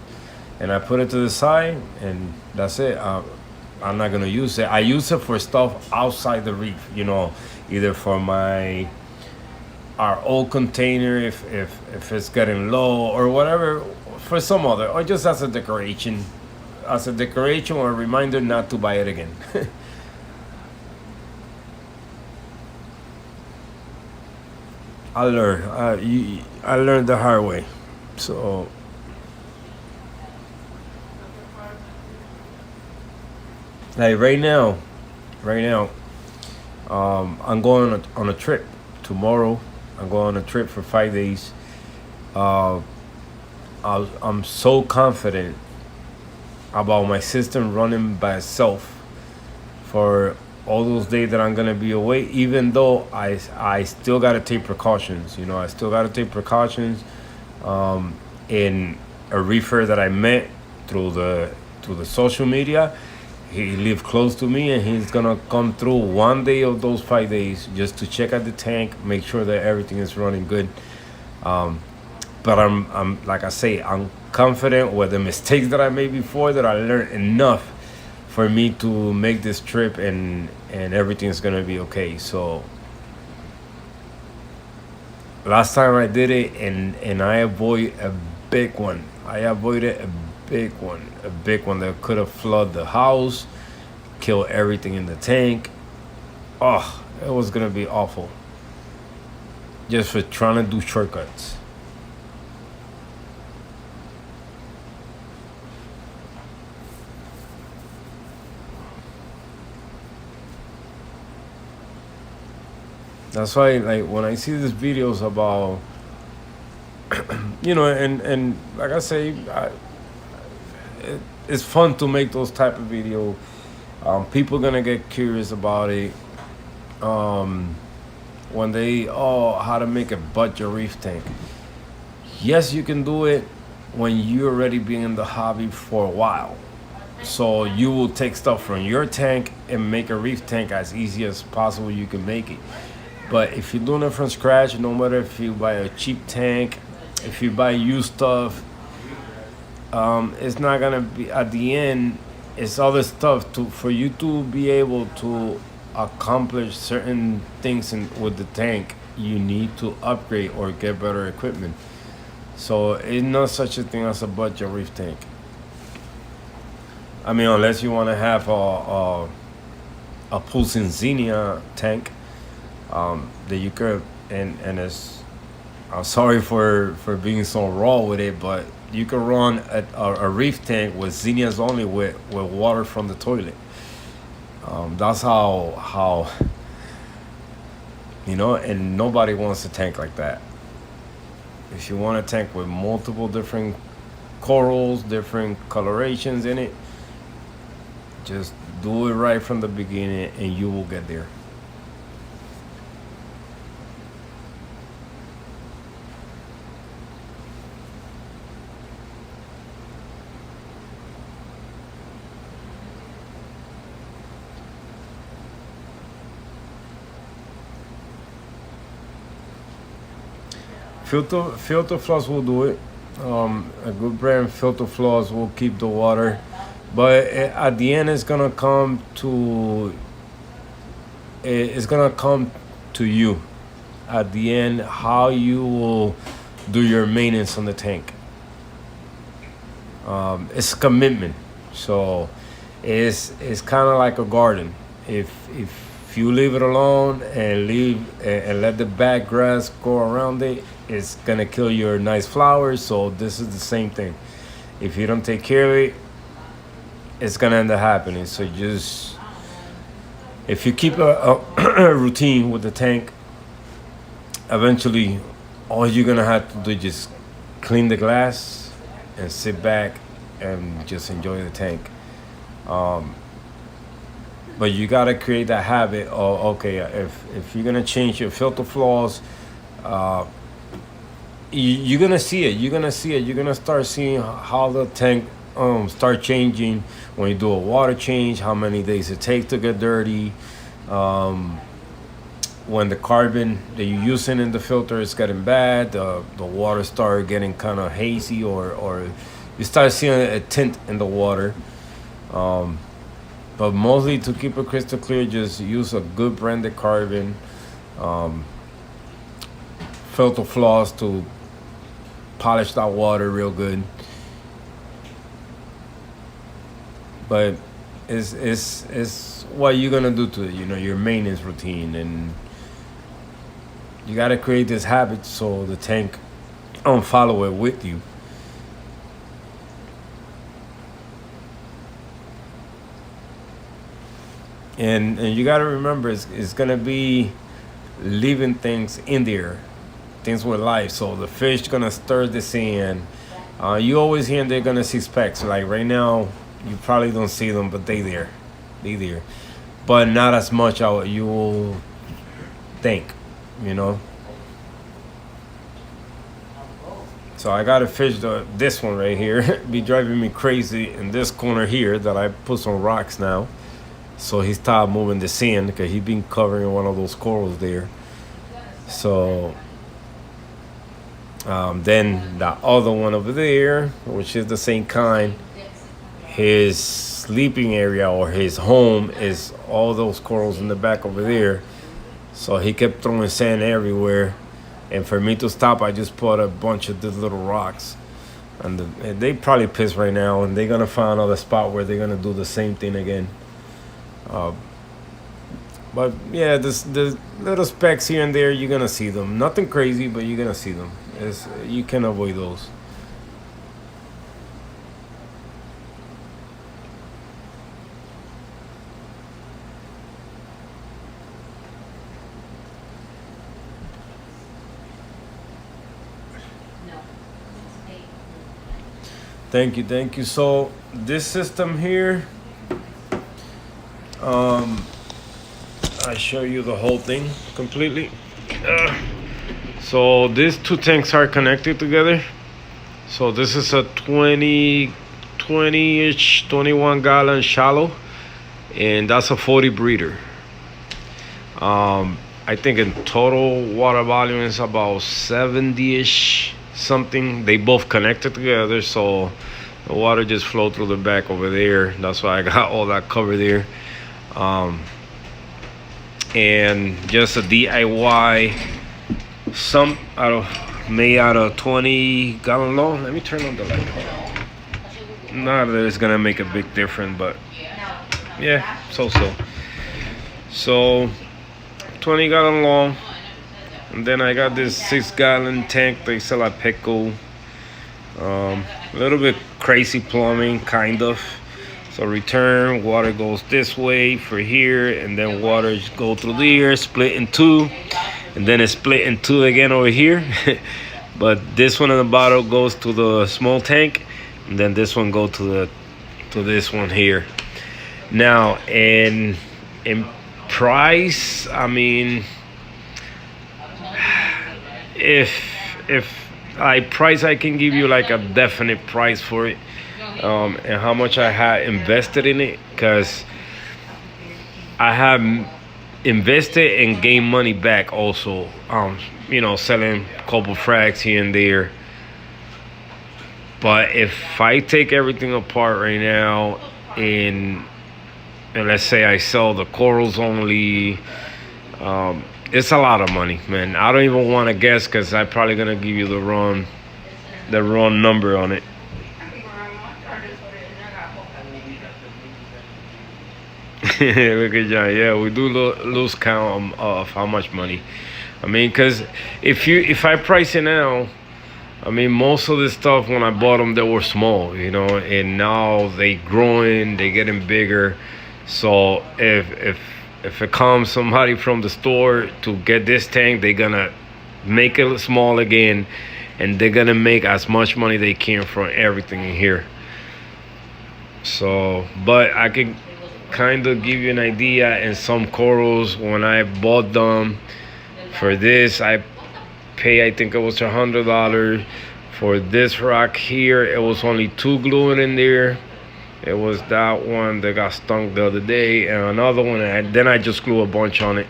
And I put it to the side, and that's it. I'm not gonna use it. I use it for stuff outside the reef, either for our old container if it's getting low or whatever, for some other, or just as a decoration or a reminder not to buy it again. I learned the hard way, so. Like right now, I'm going on a trip tomorrow. I'm going on a trip for 5 days. I'm so confident about my system running by itself for all those days that I'm gonna be away. Even though I still gotta take precautions. I still gotta take precautions. In a reefer that I met through the social media. He lived close to me, and he's gonna come through one day of those 5 days just to check out the tank, make sure that everything is running good. But I'm like I say, I'm confident with the mistakes that I made before, that I learned enough for me to make this trip, and everything's gonna be okay. So last time I did it, and I avoided a big one. A big one that could have flooded the house, kill everything in the tank. Oh, it was gonna be awful. Just for trying to do shortcuts. That's why, like, when I see these videos about, and like I say, it's fun to make those type of video. People gonna get curious about it. Um, when they, how to make a budget reef tank. Yes, you can do it when you already been in the hobby for a while. So you will take stuff from your tank and make a reef tank as easy as possible you can make it. But if you're doing it from scratch, no matter if you buy a cheap tank, if you buy used stuff, it's not gonna be at the end. It's other stuff to for you to be able to accomplish certain things with the tank. You need to upgrade or get better equipment. So it's not such a thing as a budget reef tank. I mean, unless you want to have a pulsing Xenia tank that you could, and it's. I'm sorry for being so raw with it, but you can run a reef tank with Xenias only with water from the toilet. That's how and nobody wants a tank like that. If you want a tank with multiple different corals, different colorations in it, just do it right from the beginning and you will get there. Filter floss will do it. A good brand filter floss will keep the water, but at the end it's gonna come to you. At the end, how you will do your maintenance on the tank. It's commitment, so it's kind of like a garden. If you leave it alone and let the bad grass go around it, it's gonna kill your nice flowers. So this is the same thing. If you don't take care of it, it's gonna end up happening. So just if you keep a routine with the tank, eventually all you're gonna have to do is just clean the glass and sit back and just enjoy the tank. But you gotta create that habit of, okay, if you're gonna change your filter flaws, you're gonna see it. You're gonna start seeing how the tank start changing when you do a water change. How many days it takes to get dirty. When the carbon that you're using in the filter is getting bad, the water start getting kind of hazy, or you start seeing a tint in the water. But mostly, to keep it crystal clear, just use a good branded carbon, filter floss to polish that water real good. But it's what you're gonna do to it, your maintenance routine, and you gotta create this habit so the tank follow it with you. And you got to remember, it's going to be living things in there, things with life. So the fish going to stir this in. You always hear they're going to see specks. Like right now, you probably don't see them, but they there. But not as much as you will think, So I got to fish this one right here. Be driving me crazy in this corner here that I put some rocks now. So he stopped moving the sand because he's been covering one of those corals there. So then the other one over there, which is the same kind, his sleeping area or his home is all those corals in the back over there. So he kept throwing sand everywhere. And for me to stop, I just put a bunch of these little rocks. And they probably pissed right now, and they're going to find another spot where they're going to do the same thing again. But yeah, the little specks here and there, you're gonna see them. Nothing crazy, but you're gonna see them. You can avoid those. Thank you. So this system here, I show you the whole thing completely. So these two tanks are connected together. So this is a 20-ish, 21 gallon shallow, and that's a 40 breeder. I think in total water volume is about 70-ish something. They both connected together, so the water just flowed through the back over there. That's why I got all that cover there. And just a DIY, made out of 20 gallon long. Let me turn on the light. Not that it's gonna make a big difference, but yeah, so 20 gallon long. And then I got this 6 gallon tank they sell at Petco. A little bit crazy plumbing, kind of. So return, water goes this way for here, and then water go through there, split in two, and then it's split in two again over here. But this one in the bottom goes to the small tank, and then this one go to this one here. Now, in price, I mean, if I can give you like a definite price for it, and how much I had invested in it, because I have invested and gained money back also. Selling a couple frags here and there. But if I take everything apart right now, and let's say I sell the corals only, it's a lot of money, man. I don't even want to guess, because I'm probably gonna give you the wrong number on it. Look at John. Yeah, we do lose count of how much money. I mean, because if I price it now, I mean, most of this stuff when I bought them, they were small, and now they growing, they getting bigger. So if it comes somebody from the store to get this tank, they're gonna make it small again, and they're gonna make as much money they can from everything in here. So, but I can kind of give you an idea. In some corals, when I bought them for this, I I think it was $100. For this rock here, it was only 2 gluing in there. It was that one that got stunk the other day, and another one, and then I just glue a bunch on it.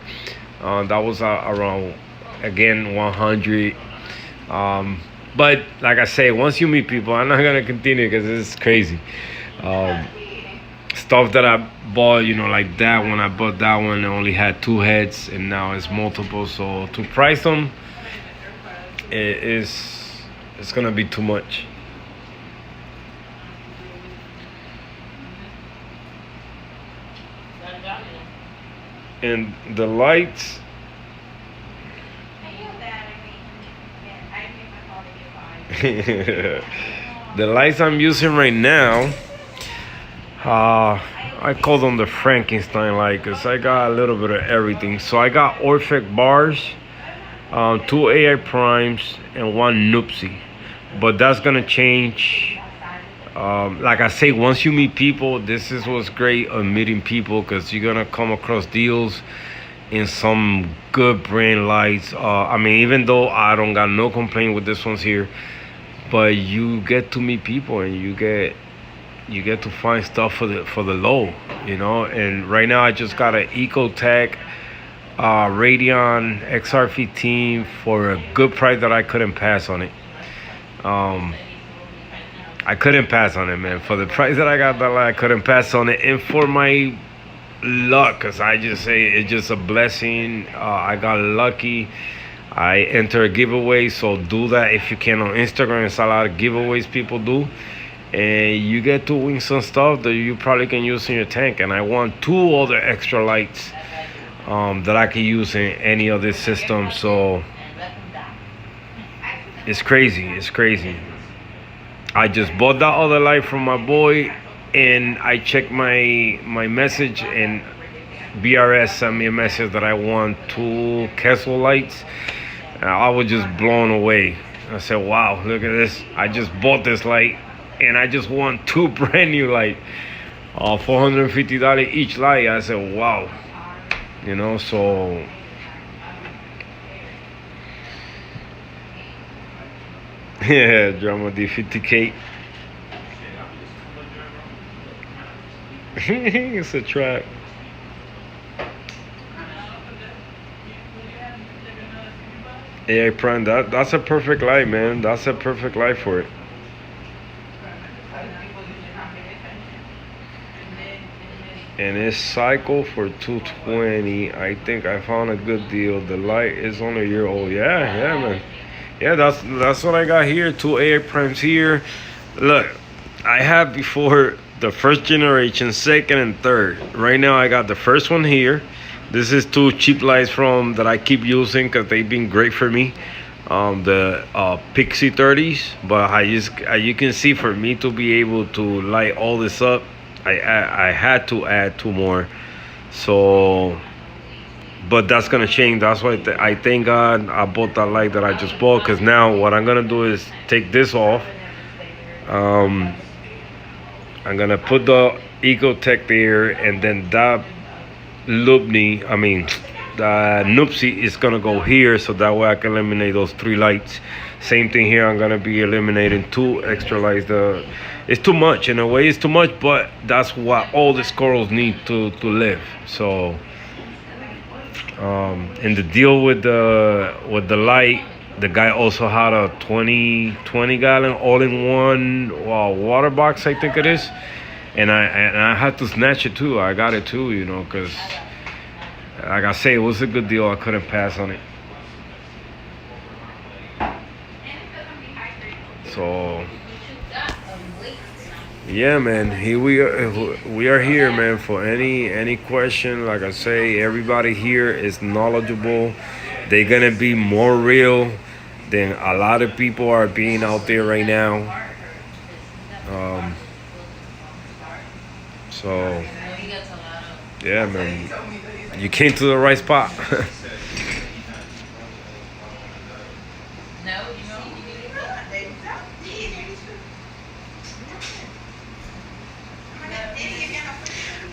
That was around, again, 100. But like I say, once you meet people, I'm not gonna continue because it's crazy. Stuff that I bought, like that when I bought that one, it only had 2 heads, and now it's multiple. So to price them, it's gonna be too much. And the lights, the lights I'm using right now, I call them the Frankenstein light, because I got a little bit of everything. So I got Orphic bars, 2 AI primes, and 1 Nupsi. But that's gonna change. Like I say, once you meet people, this is what's great of meeting people, because you're gonna come across deals in some good brand lights. I mean, even though I don't got no complaint with this ones here, but you get to meet people, and you get to find stuff for the low, And right now I just got an Ecotech Radeon XR15 for a good price that I couldn't pass on it. I couldn't pass on it, man. For the price that I got that light, I couldn't pass on it. And for my luck, because I just say it's just a blessing. I got lucky. I enter a giveaway, so do that if you can on Instagram. It's a lot of giveaways people do, and you get to win some stuff that you probably can use in your tank. And I won 2 other extra lights that I can use in any of this system. So it's crazy. I just bought that other light from my boy, and I checked my message, and BRS sent me a message that I won 2 Kessel lights. And I was just blown away. I said, wow, look at this. I just bought this light and I just want two brand new light, $450 each light. I said, wow, you know. So yeah, Drama D 50K. It's a trap. AI Prime, that's a perfect light, man. That's a perfect light for it. And it's cycle for 220. I think I found a good deal. The light is only a year old. Yeah, man. Yeah, that's what I got here. Two AI Primes here. Look, I have before the first generation, second and third. Right now I got the first one here. This is two cheap lights from that I keep using because they've been great for me. The Pixie 30s, but you can see, for me to be able to light all this up, I had to add two more. So, but that's gonna change. That's why I thank God I bought that light that I just bought, because now what I'm gonna do is take this off. I'm gonna put the Ecotech there, and then that the Nupsi is gonna go here, so that way I can eliminate those three lights. Same thing here. I'm gonna be eliminating two extra lights. It's too much, in a way. It's too much, but that's what all the corals need to live. So, and the deal with the light, the guy also had a 20 gallon all-in-one water box, I think it is. And I had to snatch it too. I got it too, you know, because like I say, it was a good deal. I couldn't pass on it. So yeah, man, here we are here, man, for any question. Like I say, everybody here is knowledgeable. They're gonna be more real than a lot of people are being out there right now. So yeah, man, you came to the right spot.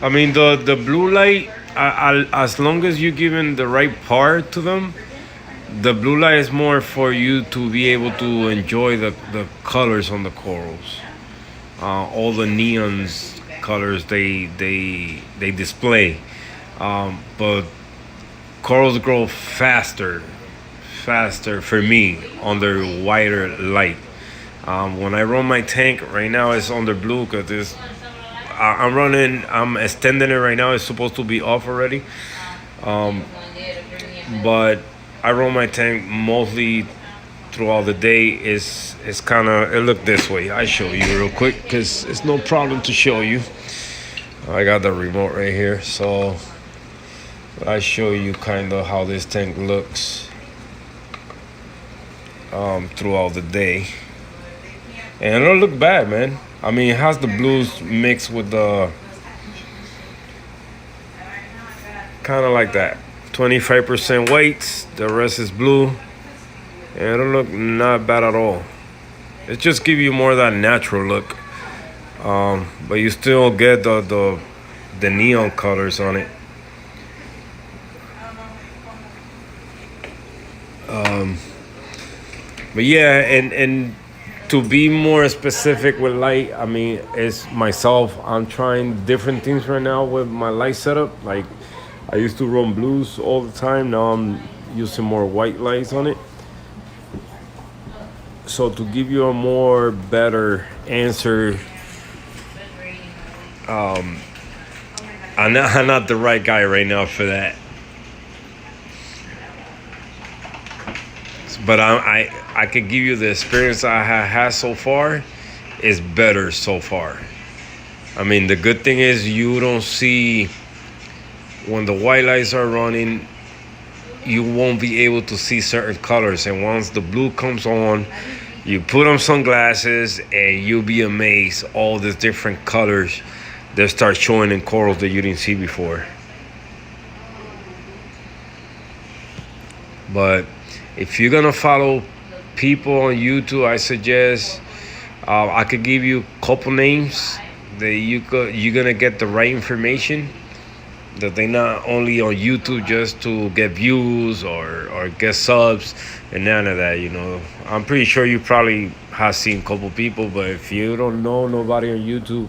I mean, the blue light, as long as you're giving the right part to them, the blue light is more for you to be able to enjoy the colors on the corals. All the neons colors they display. But corals grow faster for me under whiter light. When I run my tank right now, it's under blue because I'm extending it right now. It's supposed to be off already. But I run my tank mostly throughout the day. It look this way. I show you real quick because it's no problem to show you. I got the remote right here, so I show you kind of how this tank looks throughout the day. And it don't look bad, man. I mean, it has the blues mixed with the kind of like that. 25% whites, the rest is blue. And it don't look not bad at all. It just give you more of that natural look. But you still get the neon colors on it. But yeah, and to be more specific with light, I mean, it's myself. I'm trying different things right now with my light setup. Like, I used to run blues all the time. Now I'm using more white lights on it. So to give you a more better answer, I'm not the right guy right now for that. But I could give you the experience I have had so far is better so far. I mean, the good thing is you don't see, when the white lights are running, you won't be able to see certain colors. And once the blue comes on, you put on sunglasses and you'll be amazed all these different colors that start showing in corals that you didn't see before. But if you're gonna follow people on YouTube, I suggest I could give you a couple names that you're gonna get the right information. That they not only on YouTube just to get views or get subs and none of that. You know, I'm pretty sure you probably have seen a couple people, but if you don't know nobody on YouTube,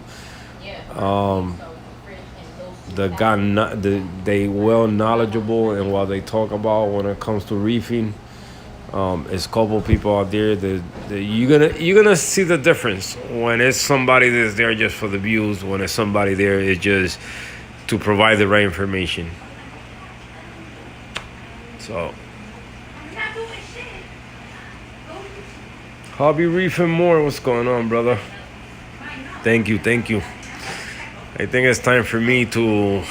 they well knowledgeable in what they talk about when it comes to reefing. It's a couple people out there that you're gonna see the difference when it's somebody that's there just for the views, when it's somebody there is just to provide the right information. So Hobby Reefing more. What's going on, brother? Thank you. I think it's time for me to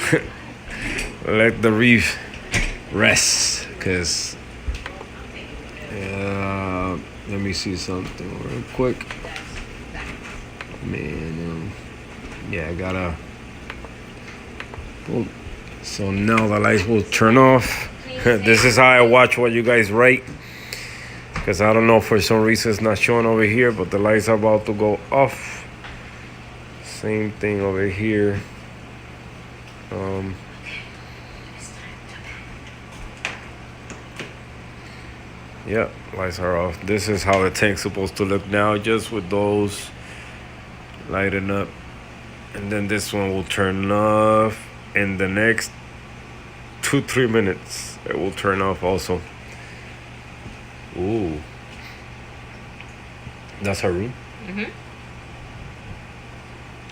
let the reef rest, because let me see something real quick. Man, yeah, I gotta. Boom. So now the lights will turn off. This is how I watch what you guys write, because I don't know, for some reason it's not showing over here, but the lights are about to go off. Same thing over here. Yeah, lights are off. This is how the tank's supposed to look now, just with those lighting up. And then this one will turn off in the next 2-3 minutes. It will turn off also. Ooh. That's our room? Mm-hmm.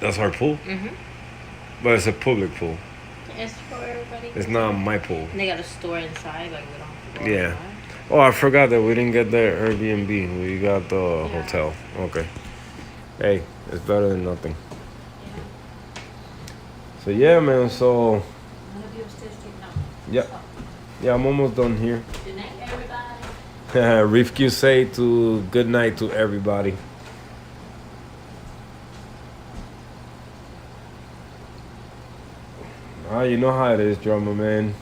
That's our pool? Mm-hmm. But it's a public pool. It's for everybody. It's not my pool. And they got a store inside, like we don't have to go Yeah. outside. Oh, I forgot that we didn't get the Airbnb. We got the hotel. Okay. Hey, it's better than nothing. Yeah. So yeah, man. So None of you are still sticking out. yeah, yeah. I'm almost done here. Good night, everybody. Reef Q say to good night to everybody. You know how it is, drummer man.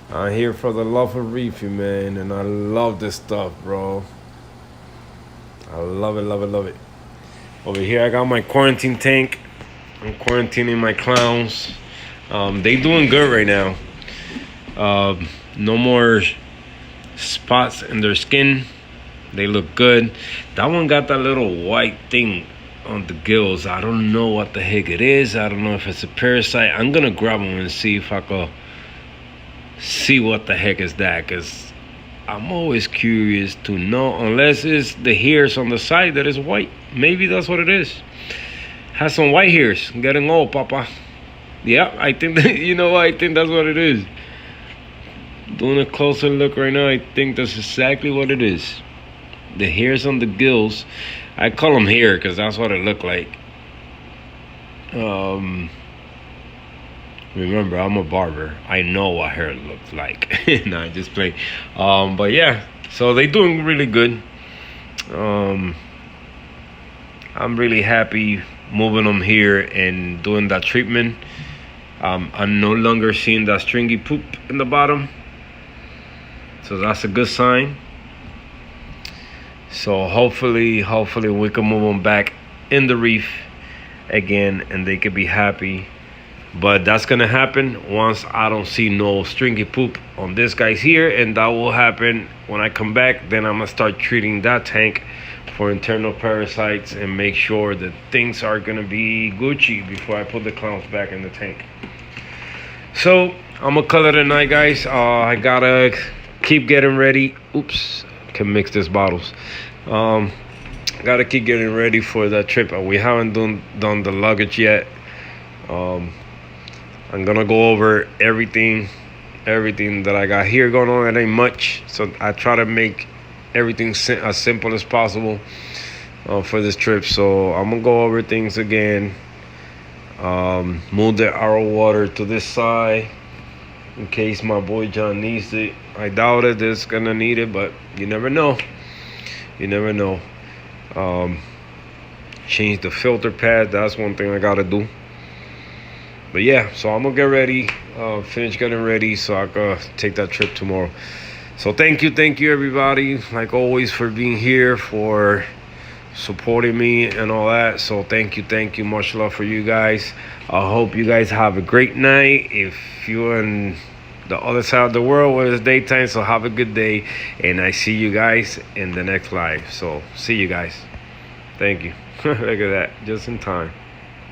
I'm here for the love of reefing, man, and I love this stuff, bro. I love it. Over here, I got my quarantine tank. I'm quarantining my clowns. They doing good right now. No more spots in their skin. They look good. That one got that little white thing on the gills. I don't know what the heck it is. I don't know if it's a parasite. I'm gonna grab them and see if I can see what the heck is that, because I'm always curious to know, unless it's the hairs on the side that is white. Maybe that's what it is. Has some white hairs. Getting old, papa. Yeah, I think that, I think that's what it is. Doing a closer look right now, I think that's exactly what it is. The hairs on the gills. I call them hair because that's what it looked like. Remember, I'm a barber. I know what hair looks like. Nah, I just play. But yeah, so they doing really good. I'm really happy moving them here and doing that treatment. I'm no longer seeing that stringy poop in the bottom, so that's a good sign. So hopefully we can move them back in the reef again and they could be happy. But that's gonna happen once I don't see no stringy poop on this guy's here, and that will happen when I come back. Then I'm gonna start treating that tank for internal parasites and make sure that things are gonna be Gucci before I put the clowns back in the tank. So I'm gonna call it a night, guys. I gotta keep getting ready. Oops, can mix these bottles. Gotta keep getting ready for that trip. We haven't done the luggage yet. I'm gonna go over everything that I got here going on. It ain't much, so I try to make everything as simple as possible for this trip. So I'm gonna go over things again. Move the arrow water to this side in case my boy John needs it. I doubt it is gonna need it, but you never know. Change the filter pad. That's one thing I gotta do. But yeah, so I'm gonna get ready, finish getting ready so I can take that trip tomorrow. So thank you everybody, like always, for being here, for supporting me and all that. So thank you, much love for you guys. I hope you guys have a great night. If you're in the other side of the world where it's daytime, so have a good day, and I see you guys in the next live. So see you guys. Thank you. Look at that, just in time.